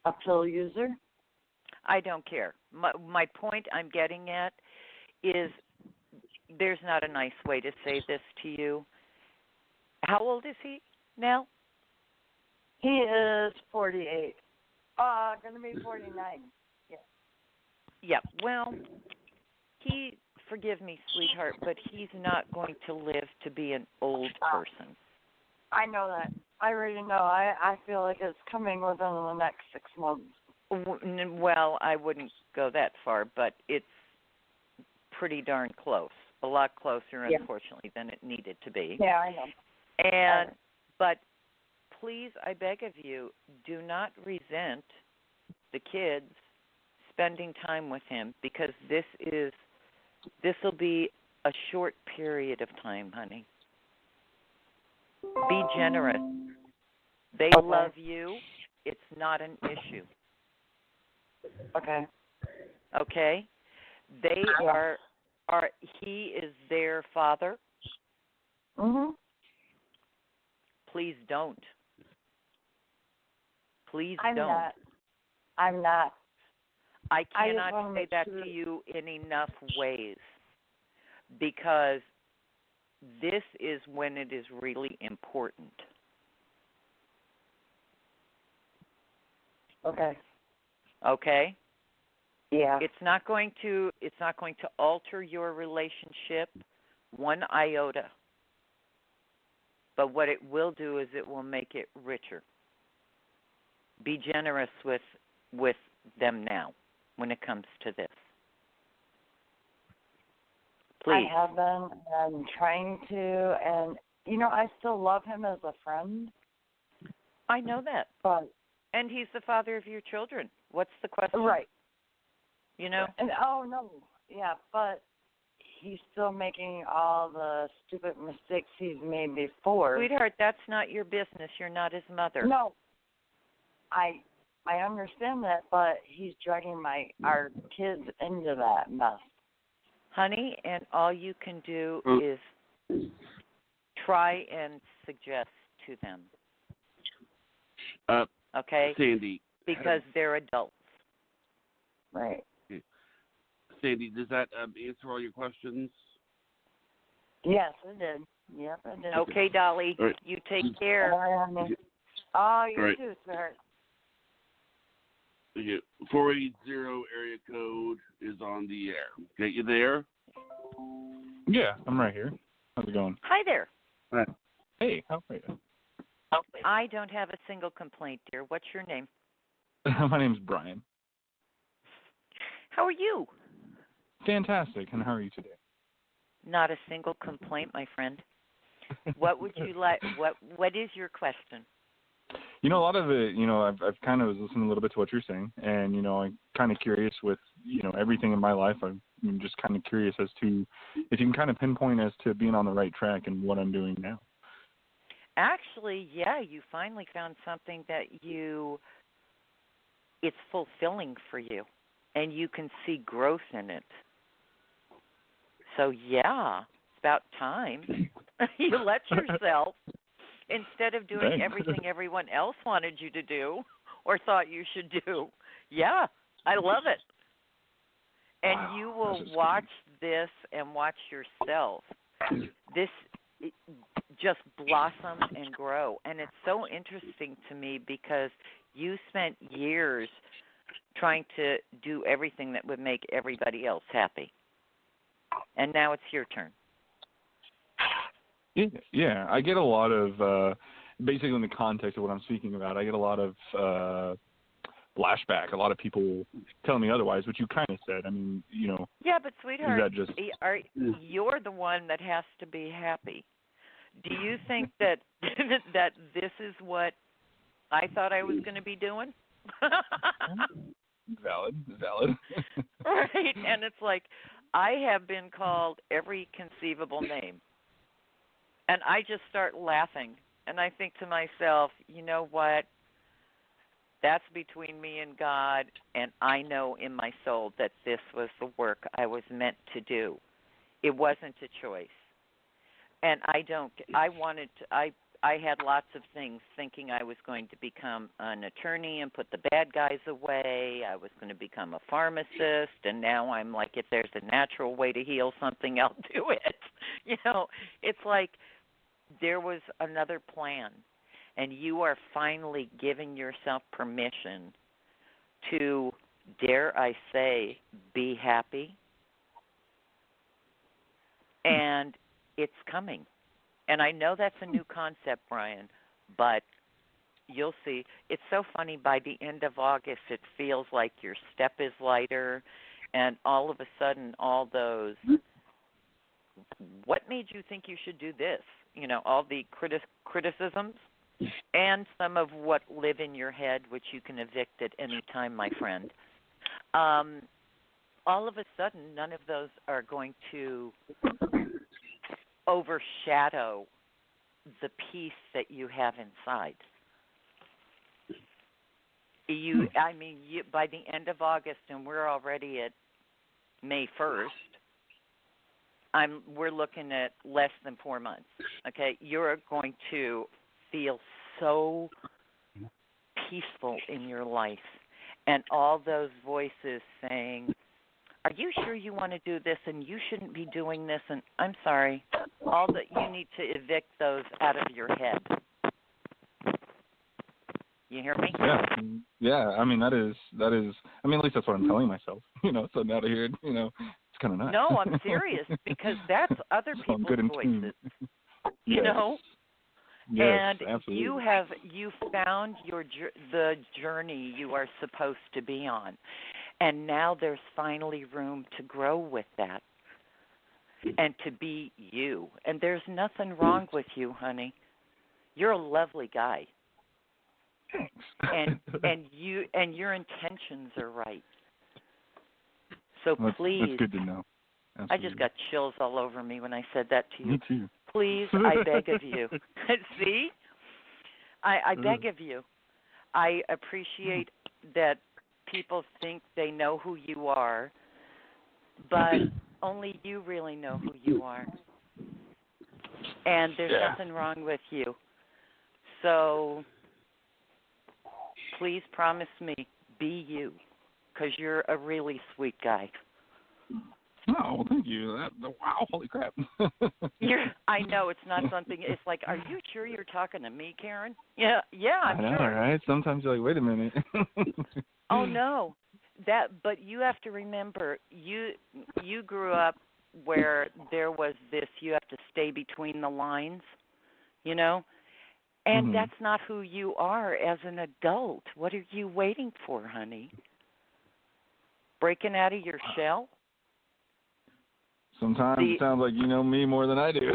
a pill user. I don't care. My point I'm getting at is there's not a nice way to say this to you. How old is he now? He is 48. Going to be 49. Yeah. Yeah, well, forgive me, sweetheart, but he's not going to live to be an old person. I know that. I already know. I feel like it's coming within the next 6 months. Well, I wouldn't go that far, but it's pretty darn close. A lot closer, unfortunately, than it needed to be. Yeah, I know. But please, I beg of you, do not resent the kids spending time with him, because this will be a short period of time, honey. Be generous. They love you. It's not an issue. Okay. Okay? They are he is their father. Please don't. Please I'm don't. not. I'm not. I I just cannot wanna say make that sure- to you in enough ways, because this is when it is really important. Okay. Okay? Yeah. It's not going to alter your relationship one iota. But what it will do is it will make it richer. Be generous with them now when it comes to this. Please. I have been, and I'm trying to, and I still love him as a friend, I know that. but And he's the father of your children. What's the question? right. You know? And no, yeah, but he's still making all the stupid mistakes he's made before. Sweetheart, that's not your business. You're not his mother. No, I understand that, but he's dragging our kids into that mess. Honey, and all you can do is try and suggest to them. Okay? Sandy. Because they're adults. Right. Sandy, does that answer all your questions? Yes, it did. Yep, it did. Okay, Dolly. All right. You take care. Oh, you Right. too, sweetheart. Okay. 480 area code is on the air. Okay, you there? Yeah, I'm right here. How's it going? Hi there. Hey, how are you? I don't have a single complaint, dear. What's your name? My name's Brian. How are you? Fantastic. And how are you today? Not a single complaint, my friend. What would you like? What is your question? A lot of it, I've kind of was listening a little bit to what you're saying, and I'm kind of curious with everything in my life. I'm just kind of curious as to if you can kind of pinpoint as to being on the right track and what I'm doing now. Actually, yeah, you finally found something that it's fulfilling for you, and you can see growth in it. So yeah, it's about time you let yourself, instead of doing Thanks. everything everyone else wanted you to do or thought you should do. Yeah, I love it. And Wow, you will this is watch this and watch yourself. This just blossom and grow. And it's so interesting to me because you spent years trying to do everything that would make everybody else happy. And now it's your turn. Yeah, I get a lot of, basically in the context of what I'm speaking about, I get a lot of flashback, a lot of people telling me otherwise, which you kind of said. I mean, Yeah, but sweetheart, is that just... you're the one that has to be happy. Do you think that that this is what I thought I was going to be doing? Valid. Right, and it's like I have been called every conceivable name. And I just start laughing. And I think to myself, you know what? That's between me and God. And I know in my soul that this was the work I was meant to do. It wasn't a choice. And I had lots of things thinking I was going to become an attorney and put the bad guys away. I was going to become a pharmacist. And now I'm like, if there's a natural way to heal something, I'll do it. It's like there was another plan. And you are finally giving yourself permission to, dare I say, be happy. And it's coming. And I know that's a new concept, Brian, but you'll see. It's so funny. By the end of August, it feels like your step is lighter, and all of a sudden, all those, what made you think you should do this? All the criticisms and some of what live in your head, which you can evict at any time, my friend. All of a sudden, none of those are going to overshadow the peace that you have inside. By the end of August, and we're already at May 1st, we're looking at less than 4 months. Okay, you're going to feel so peaceful in your life, and all those voices saying, are you sure you want to do this, and you shouldn't be doing this, and I'm sorry, all that you need to evict those out of your head. You hear me? Yeah. I mean, that is. I mean, at least that's what I'm telling myself. So now to hear it, it's kind of nice. No, I'm serious, because that's other So people's voices. You Yes. know? Yes, and absolutely. you found the journey you are supposed to be on, and now there's finally room to grow with that and to be you. And there's nothing wrong with you, honey. You're a lovely guy. Thanks. and your intentions are right. So please, that's good to know. Absolutely. I just got chills all over me when I said that to you. Me too. Please, I beg of you. See? I beg of you. I appreciate that people think they know who you are, but only you really know who you are. And there's nothing wrong with you. So please promise me, be you, because you're a really sweet guy. Oh, well, thank you. Wow, holy crap. I know it's not something. It's like, are you sure you're talking to me, Karen? Yeah, I'm I know, sure. right? Sometimes you're like, wait a minute. Oh no, but you have to remember, you grew up where there was this. You have to stay between the lines, and that's not who you are as an adult. What are you waiting for, honey? Breaking out of your shell? Sometimes it sounds like you know me more than I do.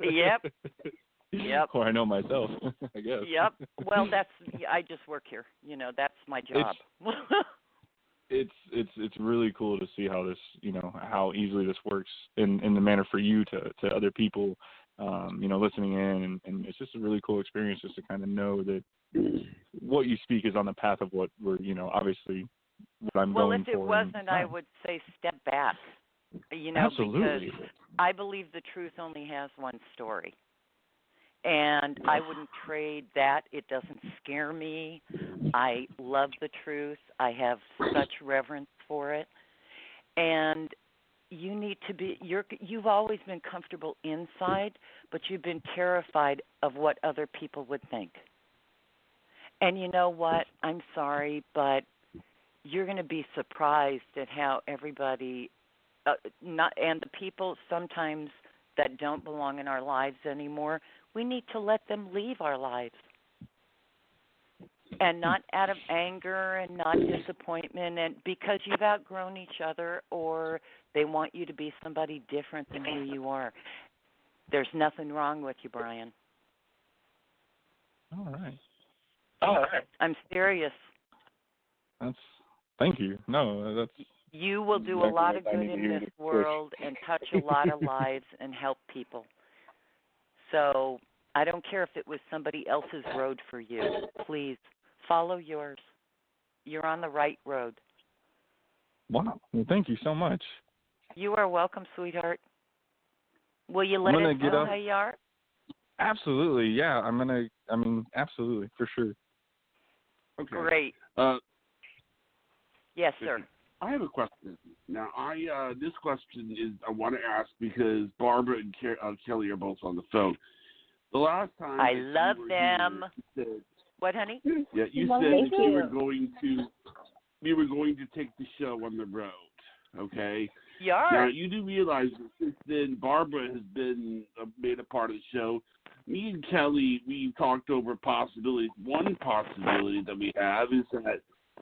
Yep. Or I know myself, I guess. Yep. Well, I just work here. That's my job. It's really cool to see how this, how easily this works in the manner for you to other people, listening in, and it's just a really cool experience just to kind of know that what you speak is on the path of what we're, obviously what I'm going for. Well, if it wasn't, I would say step back. Absolutely. Because I believe the truth only has one story. And I wouldn't trade that. It doesn't scare me. I love the truth. I have such reverence for it. And you need to be, you've always been comfortable inside, but you've been terrified of what other people would think. And you know what? I'm sorry, but you're going to be surprised at how everybody and the people sometimes that don't belong in our lives anymore, we need to let them leave our lives. And not out of anger and not disappointment, and because you've outgrown each other or they want you to be somebody different than who you are. There's nothing wrong with you, Brian. All right. I'm serious. Thank you. No, that's... You will do a lot of good in this world and touch a lot of lives and help people. So I don't care if it was somebody else's road for you. Please follow yours. You're on the right road. Wow. Well, thank you so much. You are welcome, sweetheart. Will you let us know how you are? Absolutely. Yeah, absolutely, for sure. Okay. Great. Yes, sir. I have a question. Now, this question is I want to ask because Barbara and Kelly are both on the phone. The last time I love them. Here, you said, what, honey? Yeah, you said that you were going to take the show on the road. Okay. Yeah. Now you do realize that since then Barbara has been made a part of the show. Me and Kelly, we talked over possibilities. One possibility that we have is that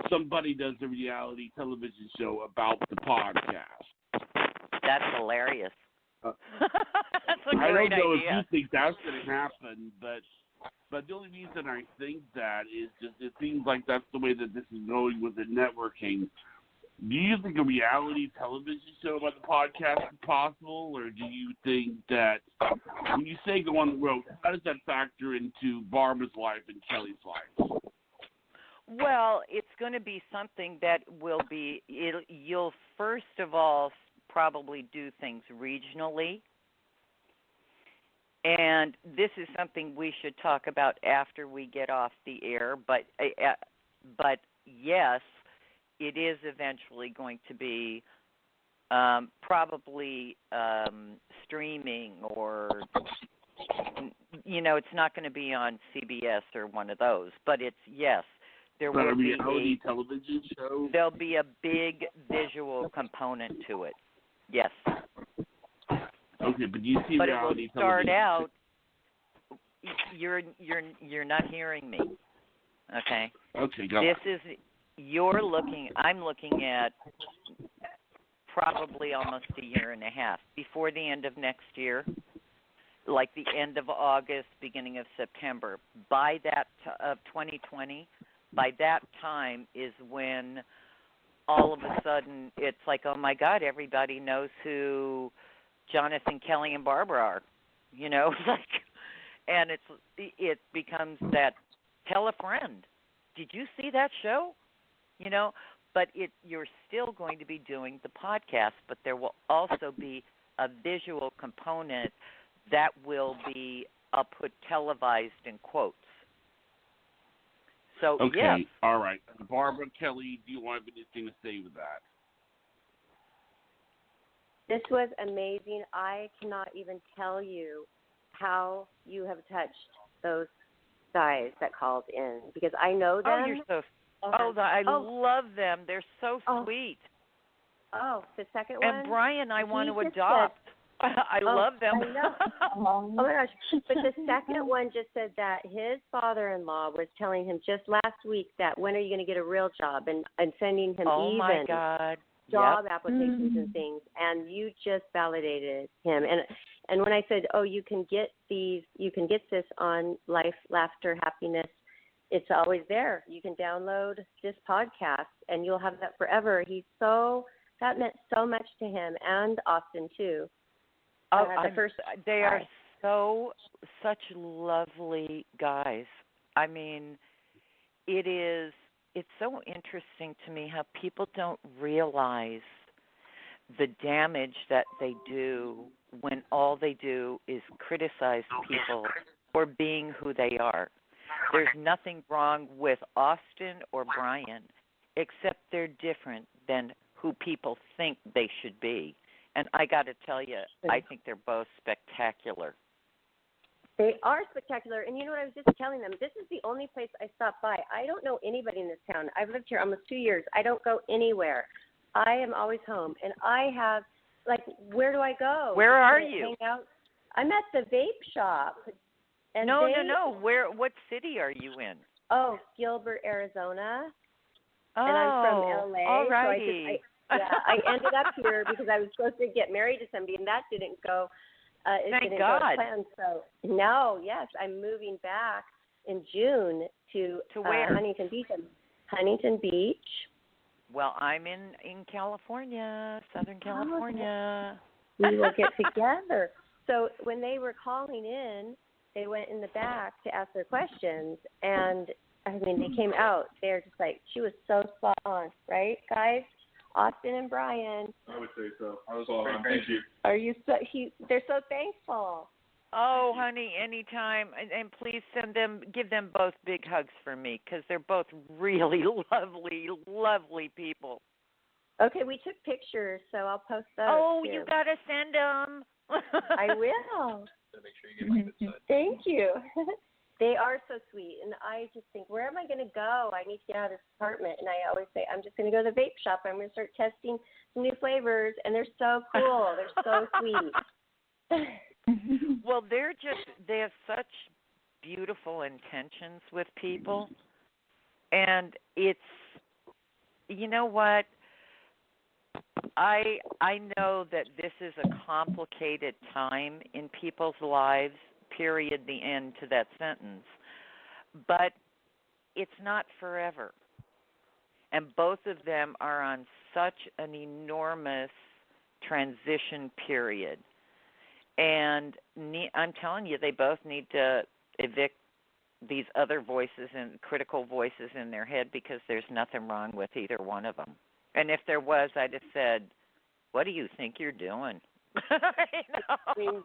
somebody does a reality television show about the podcast. That's hilarious. That's a I great don't know idea. if you think that's going to happen, but the only reason I think that is just it seems like that's the way that this is going with the networking. Do you think a reality television show about the podcast is possible, or do you think that when you say go on the road, how does that factor into Barbara's life and Kelly's life? Well, it's going to be something that will be, you'll first of all probably do things regionally. And this is something we should talk about after we get off the air. But yes, it is eventually going to be probably streaming, or it's not going to be on CBS or one of those. But it's there But will a be reality television show. there'll be a big visual component to it. Yes. Okay, but do you see But it reality will start television? out. You're not hearing me. Okay. Okay, go This on. is I'm looking at probably almost a year and a half before the end of next year, like the end of August, beginning of September. By that of 2020, by that time is when all of a sudden it's like, oh my God, everybody knows who Jonathan, Kelly, and Barbara are. And it becomes that tell a friend. Did you see that show? But you're still going to be doing the podcast, but there will also be a visual component that will be, I'll put televised in quotes. So, Okay, yeah. all right. Barbara, Kelly, do you have anything to say with that? This was amazing. I cannot even tell you how you have touched those guys that called in, because I know them. Oh, you're so. I love them. They're so sweet. Oh, the second one. And Brian, I want to adopt. I love them. I know. Oh my gosh! But the second one just said that his father-in-law was telling him just last week that when are you going to get a real job, and sending him my God. job applications and things, and you just validated him. And when I said, oh, you can get this on Life, Laughter, Happiness, it's always there. You can download this podcast, and you'll have that forever. That meant so much to him, and Austin too. They are such lovely guys. I mean, it's so interesting to me how people don't realize the damage that they do when all they do is criticize people for being who they are. There's nothing wrong with Austin or Brian, except they're different than who people think they should be. And I got to tell you, I think they're both spectacular. They are spectacular. And you know what I was just telling them? This is the only place I stop by. I don't know anybody in this town. I've lived here almost 2 years. I don't go anywhere. I am always home. And I have, where do I go? Where are you? Hang out? I'm at the vape shop. And No. What city are you in? Oh, Gilbert, Arizona. Oh, and I'm from LA. All righty. So I ended up here because I was supposed to get married to somebody, and that didn't go. Thank God. Go as planned. So now, yes, I'm moving back in June to where? Huntington Beach. Huntington Beach. Well, I'm in California, Southern California. We will get together. So when they were calling in, they went in the back to ask their questions, and I mean, they came out. They're just like, she was so spot on, right, guys? Austin and Brian. I would say so. I was all on. Thank you. Are you so? They're so thankful. Oh, honey, anytime, and please give them both big hugs for me, because they're both really lovely, lovely people. Okay, we took pictures, so I'll post those. Oh, too. You gotta send them. I will. Make sure you get my good side. Thank you. They are so sweet, and I just think, where am I going to go? I need to get out of this apartment, and I always say, I'm just going to go to the vape shop. I'm going to start testing some new flavors, and they're so cool. They're so sweet. Well, they have such beautiful intentions with people, and it's, you know what? I know that this is a complicated time in people's lives, period, the end to that sentence. But it's not forever. And both of them are on such an enormous transition period. And I'm telling you, they both need to evict these other voices and critical voices in their head, because there's nothing wrong with either one of them. And if there was, I'd have said, what do you think you're doing? I mean,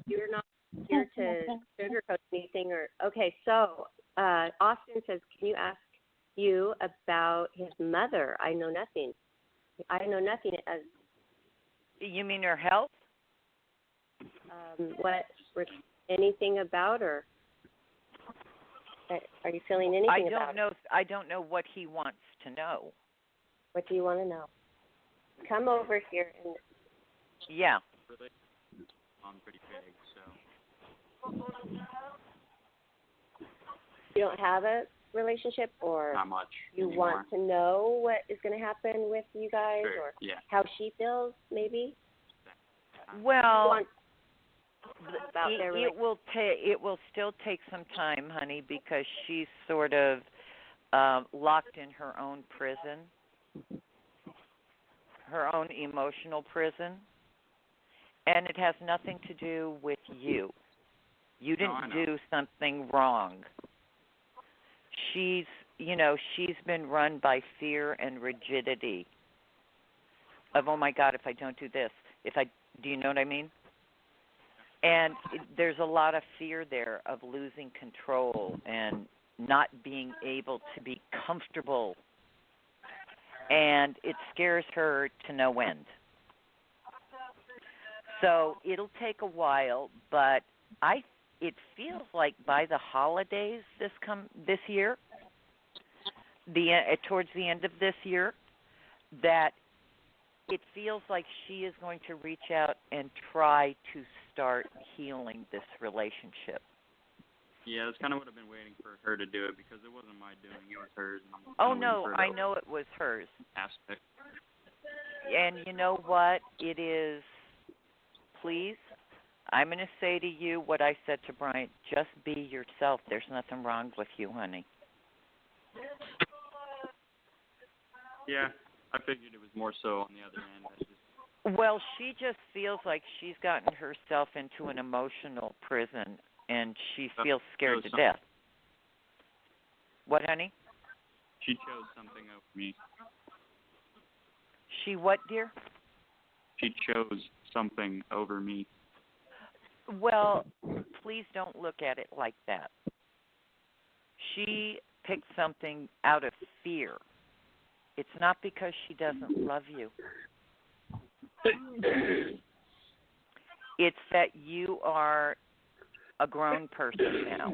you're not here to sugarcoat anything. Okay, so Austin says, can you ask you about his mother. I know nothing. I know nothing as You mean her health? anything about her. Are you feeling anything about her? I don't know what he wants to know. What do you want to know? Come over here and. Yeah. I'm pretty big, so. You don't have a relationship, or Not much. you anymore. want to know what is going to happen with you guys, Sure, or yeah. how she feels, maybe? Well, About their it will still take some time, honey, because she's sort of locked in her own prison, her own emotional prison, and it has nothing to do with you. You didn't do something wrong. She's been run by fear and rigidity of, oh my God, if I don't do this, do you know what I mean? And there's a lot of fear there of losing control and not being able to be comfortable. And it scares her to no end. So it'll take a while, but it feels like by the holidays this year, towards the end of this year, that it feels like she is going to reach out and try to start healing this relationship. Yeah, that's kind of what I've been waiting for her to do it, because it wasn't my doing, it was hers. And I'm Oh, kinda no, waiting for her I to know it was hers. aspect. And you know what? It is, please, I'm going to say to you what I said to Bryant, just be yourself. There's nothing wrong with you, honey. Yeah, I figured it was more so on the other end. Well, she just feels like she's gotten herself into an emotional prison, and she feels scared to death. What, honey? She chose something over me. She what, dear? She chose something over me. Well, please don't look at it like that. She picked something out of fear. It's not because she doesn't love you. It's that you are a grown person now.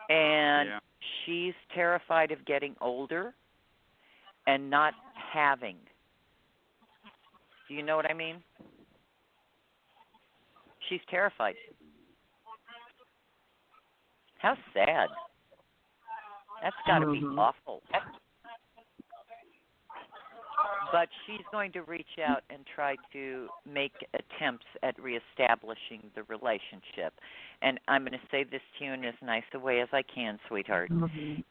And she's terrified of getting older and not having. Do you know what I mean? She's terrified. How sad. That's got to be awful. But she's going to reach out and try to make attempts at reestablishing the relationship. And I'm going to say this to you in as nice a way as I can, sweetheart.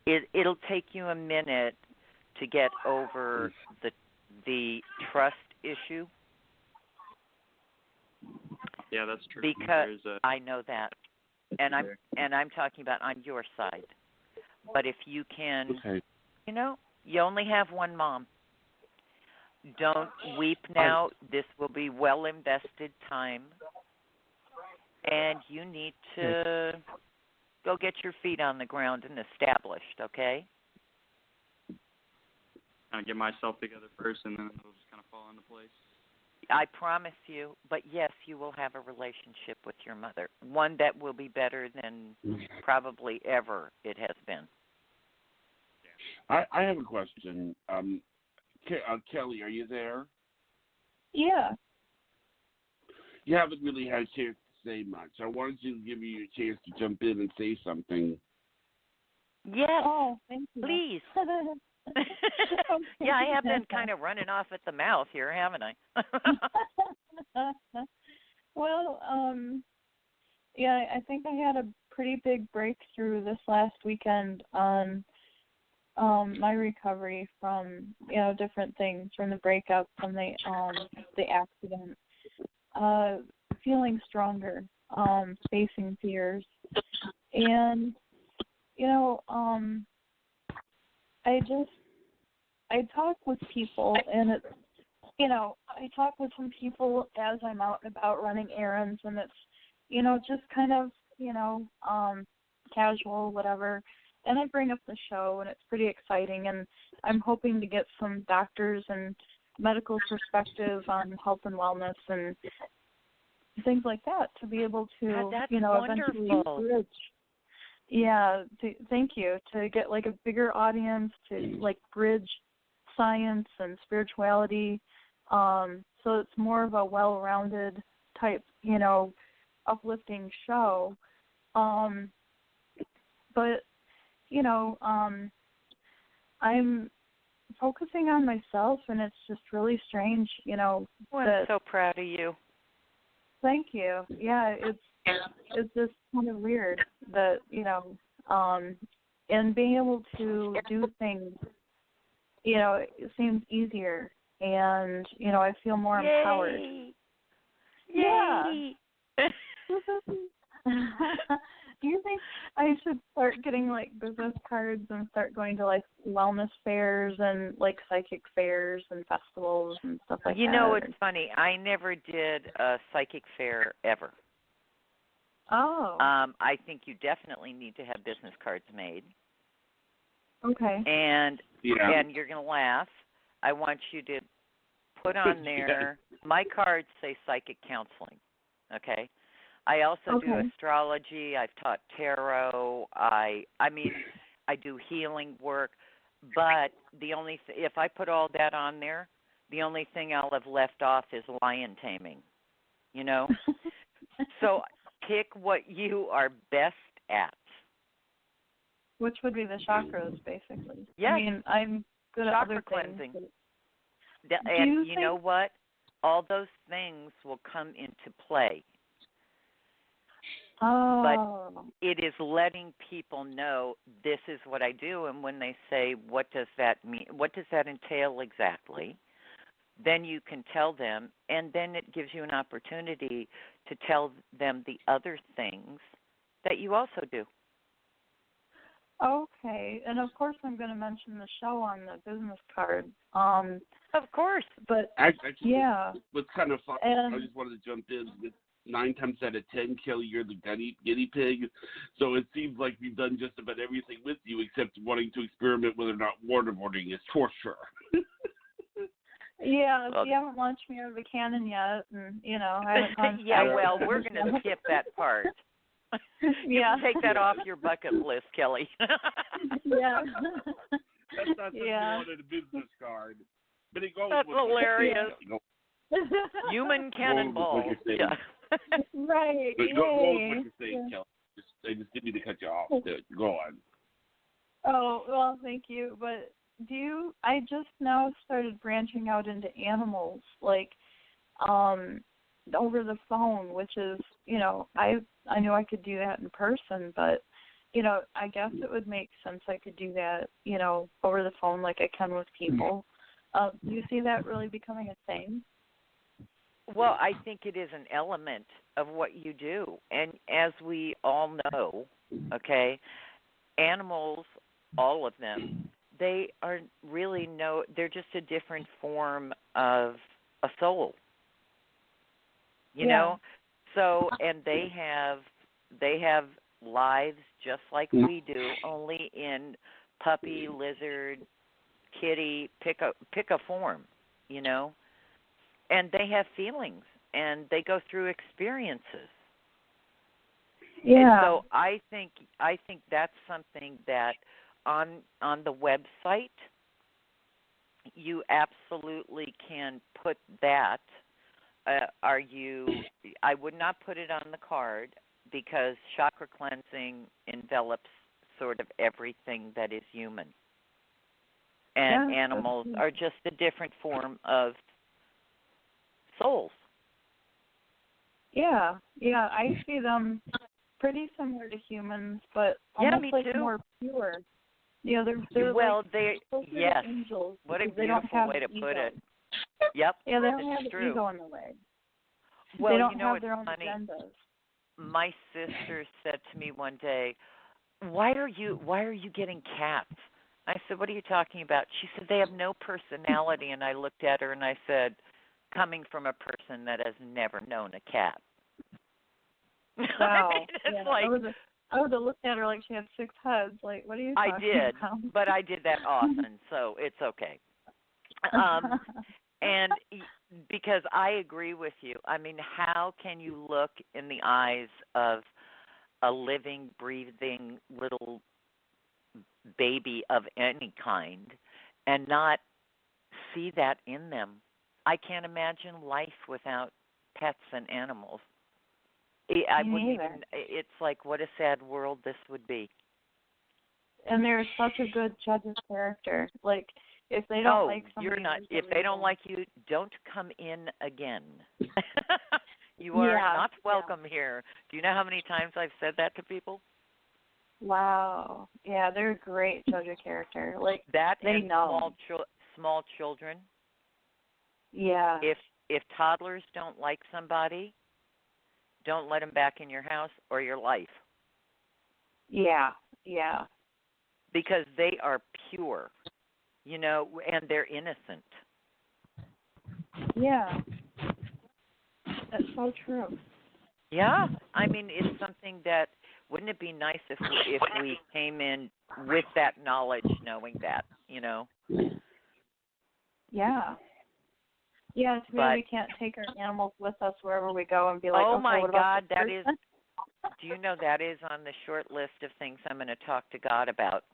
It'll take you a minute to get over the trust issue. Yeah, that's true. Because I know that, and I'm talking about on your side. But if you can, you only have one mom. Don't weep now. This will be well invested time, and you need to go get your feet on the ground and established. Okay. Kind of get myself together first, and then it'll just kind of fall into place. I promise you, but yes, you will have a relationship with your mother, one that will be better than probably ever it has been. I have a question. Kelly, are you there? Yeah. You haven't really had a chance to say much. I wanted to give you a chance to jump in and say something. Yes. Oh, thank you. Please. Yeah, I have been kind of running off at the mouth here, haven't I? Well, yeah, I think I had a pretty big breakthrough this last weekend on my recovery from, different things, from the breakup, from the accident, feeling stronger, facing fears. And, I talk with people, and it's, I talk with some people as I'm out and about running errands, and it's, just kind of, casual, whatever. and I bring up the show, and it's pretty exciting, and I'm hoping to get some doctors and medical perspective on health and wellness and things like that to be able to, God, that's eventually wonderful. bridge. Yeah, thank you. To get like a bigger audience, to like bridge science and spirituality. So it's more of a well-rounded type, uplifting show. But, I'm focusing on myself, and it's just really strange, Well, I'm so proud of you. Thank you. Yeah, it's just kind of weird that, and being able to do things, it seems easier, and, I feel more empowered. Yeah. Do you think I should start getting like business cards and start going to like wellness fairs and like psychic fairs and festivals and stuff like that? It's funny. I never did a psychic fair ever. Oh. I think you definitely need to have business cards made. Okay. And you're going to laugh. I want you to put on there, my cards say psychic counseling, okay? I also do astrology. I've taught tarot. I do healing work. But if I put all that on there, the only thing I'll have left off is lion taming, So pick what you are best at. Which would be the chakras, basically. Yes. I mean, I'm good at other cleansing. things. And you know what? All those things will come into play. Oh. But it is letting people know this is what I do, and when they say, what does that mean? What does that entail exactly? Then you can tell them, and then it gives you an opportunity to tell them the other things that you also do. Okay, and of course I'm going to mention the show on the business card. Of course. But, actually, yeah. What's kind of fun, I just wanted to jump in. 9 times out of 10, Kelly, you're the guinea pig. So it seems like we've done just about everything with you except wanting to experiment whether or not waterboarding is for sure. Yeah, you haven't launched me out of a cannon yet, and, I haven't gone well, we're going to skip that part. You can take that off your bucket list, Kelly. Yeah. That's not something you wanted a business card. But it goes That's with hilarious. Human cannonball. Yeah. Right. But go with what you're saying, Kelly. I just didn't mean to cut you off. Go on. Oh, well, thank you. But I just now started branching out into animals, like over the phone, which is, I knew I could do that in person, but, I guess it would make sense I could do that, over the phone like I can with people. Do you see that really becoming a thing? Well, I think it is an element of what you do. And as we all know, okay, animals, all of them, they are really they're just a different form of a soul. You know? So, and they have lives just like we do, only in puppy, lizard, kitty, pick a form, and they have feelings and they go through experiences. Yeah. And so I think that's something that on the website you absolutely can put that. I would not put it on the card because chakra cleansing envelops sort of everything that is human. And animals are just a different form of souls. Yeah, I see them pretty similar to humans, but almost more pure. They're yes. Angels. What a they don't beautiful have way to ego. put it. Yep. Yeah, they don't have true. ego in the way. Well, they don't have it's their own funny. agendas. My sister said to me one day, "Why are you getting cats?" I said, "What are you talking about?" She said, "They have no personality." And I looked at her and I said, "Coming from a person that has never known a cat." Wow. It's like, I would have looked at her like she had 6 heads. Like, what are you I talking did, about? but I did that often, so it's okay. And because I agree with you. I mean, how can you look in the eyes of a living, breathing little baby of any kind and not see that in them? I can't imagine life without pets and animals. I Me wouldn't neither. even. It's like what a sad world this would be. And they're such a good judge of character. Like, if they don't like somebody, you're not. there's If a they don't reason. like you, don't come in again. You are Yeah, not welcome here. Do you know how many times I've said that to people? Wow. Yeah, they're a great judge of character. Like, That they and know. small children. Yeah. If toddlers don't like somebody, don't let them back in your house or your life Yeah. Yeah. because they are pure, and they're innocent. Yeah. That's so true. Yeah, I mean, it's something that wouldn't it be nice if we came in with that knowledge, knowing that, Yeah. Yeah, it's But- we can't take our animals with us wherever we go and be like, oh okay, my what about God, this that is. person? Do you know that is on the short list of things I'm going to talk to God about?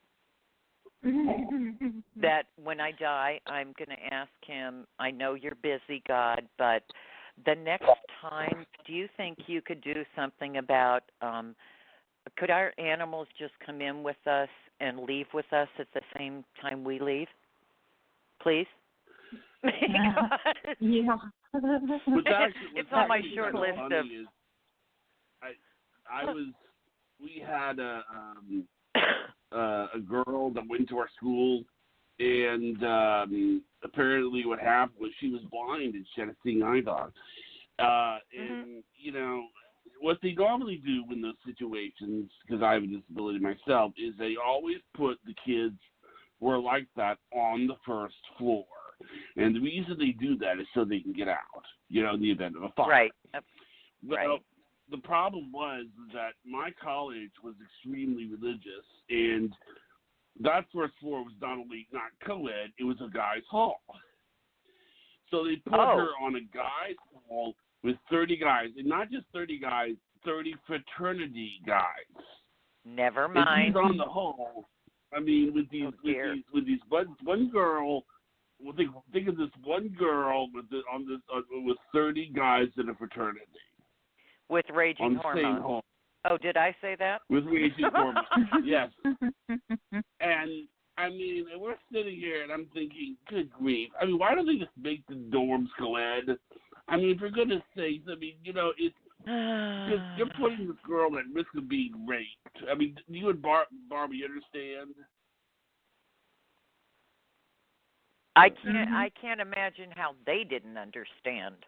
That when I die, I'm going to ask him, I know you're busy, God, but the next time, do you think you could do something about, could our animals just come in with us and leave with us at the same time we leave? Please? Yeah. What's actually, It's what's on my actually short kinda list funny of. Is we had a girl that went to our school, and apparently what happened was she was blind and she had a seeing eye dog. And what they normally do in those situations, because I have a disability myself, is they always put the kids who are like that on the first floor. And the reason they do that is so they can get out, in the event of a fire. Right. Well, the problem was that my college was extremely religious, and that first floor was not only not co-ed, it was a guy's hall. So they put her on a guy's hall with 30 guys, and not just 30 guys, 30 fraternity guys. Never And mind. she's on the hall. I mean, with these one girl. Well, think of this one girl with 30 guys in a fraternity. With raging on the hormones. same hall. Oh, did I say that? With raging hormones, yes. And I mean, we're sitting here, and I'm thinking, good grief. I mean, why don't they just make the dorms co-ed? I mean, for goodness sakes, I mean, it's you're putting this girl at risk of being raped. I mean, you and Barbie understand? I can't imagine how they didn't understand.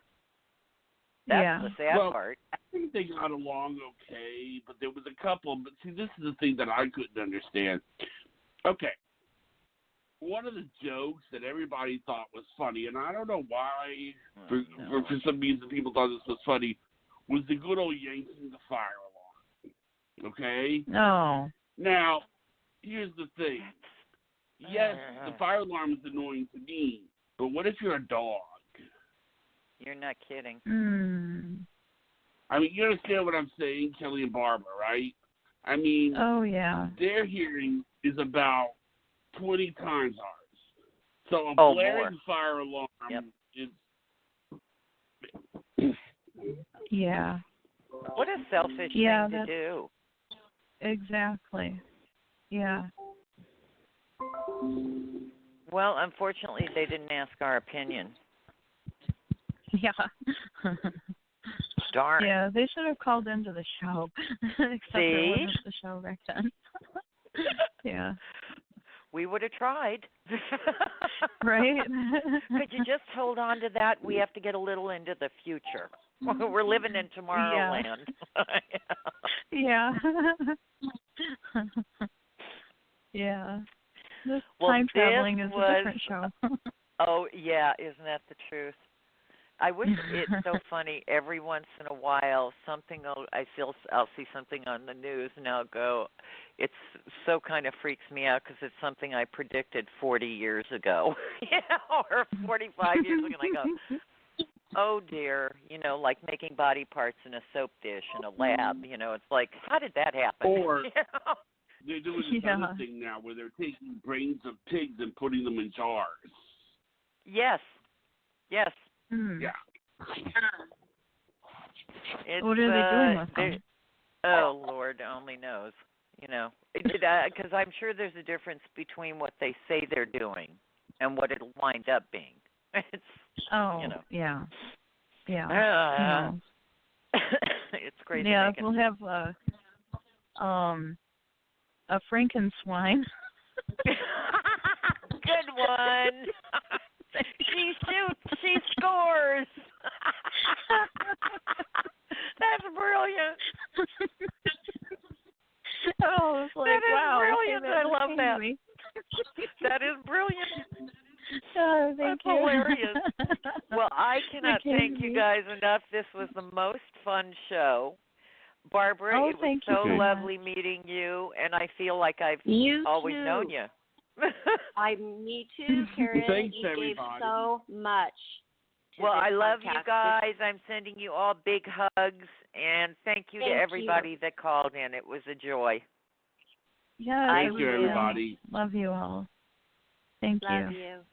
That's the sad part. I think they got along okay, but there was a couple. But see, this is the thing that I couldn't understand. Okay, one of the jokes that everybody thought was funny, and I don't know why, for some reason people thought this was funny, was the good old yanking the fire alarm. Okay? No. Now, here's the thing. Yes, the fire alarm is annoying to me, but what if you're a dog? You're not kidding. I mean, you understand what I'm saying, Kelly and Barbara, right? I mean, their hearing is about 20 times ours. So a blaring fire alarm is... Yeah. What a selfish thing to do. Exactly. Yeah. Well, unfortunately, they didn't ask our opinion. Yeah. Darn. Yeah, they should have called into the show. Except it wasn't the show back then. Yeah. We would have tried. Right? Could you just hold on to that? We have to get a little into the future. We're living in Tomorrowland. Yeah. Yeah. This Well, time traveling is was, a different show. Oh, yeah, isn't that the truth? I wish it's so funny. Every once in a while, I'll see something on the news, and I'll go. It's so kind of freaks me out because it's something I predicted 40 years ago, or 45 years ago. And I go, oh dear, like making body parts in a soap dish in a lab. It's like, how did that happen? Or they're doing this other thing now where they're taking brains of pigs and putting them in jars. Yes. Yeah. What are they doing with them? Oh, Lord only knows. Because I'm sure there's a difference between what they say they're doing and what it'll wind up being. It's, yeah. It's crazy. Yeah, we'll have a Frankenswine. Good one. She shoots, she scores. That's brilliant. Oh, it's like, that is wow. brilliant. Okay, I love that. Me. That is brilliant. Oh, thank That's you. hilarious. Well, I cannot thank you guys enough. This was the most fun show. Barbara, it was so lovely meeting you, and I feel like I've always known you. Me too, Karen. Thanks, you everybody. gave so much. Well, I love you guys. I'm sending you all big hugs, and thank you to everybody that called in. It was a joy. Yeah, thank you, everybody. Love you all. Thank you. Love you.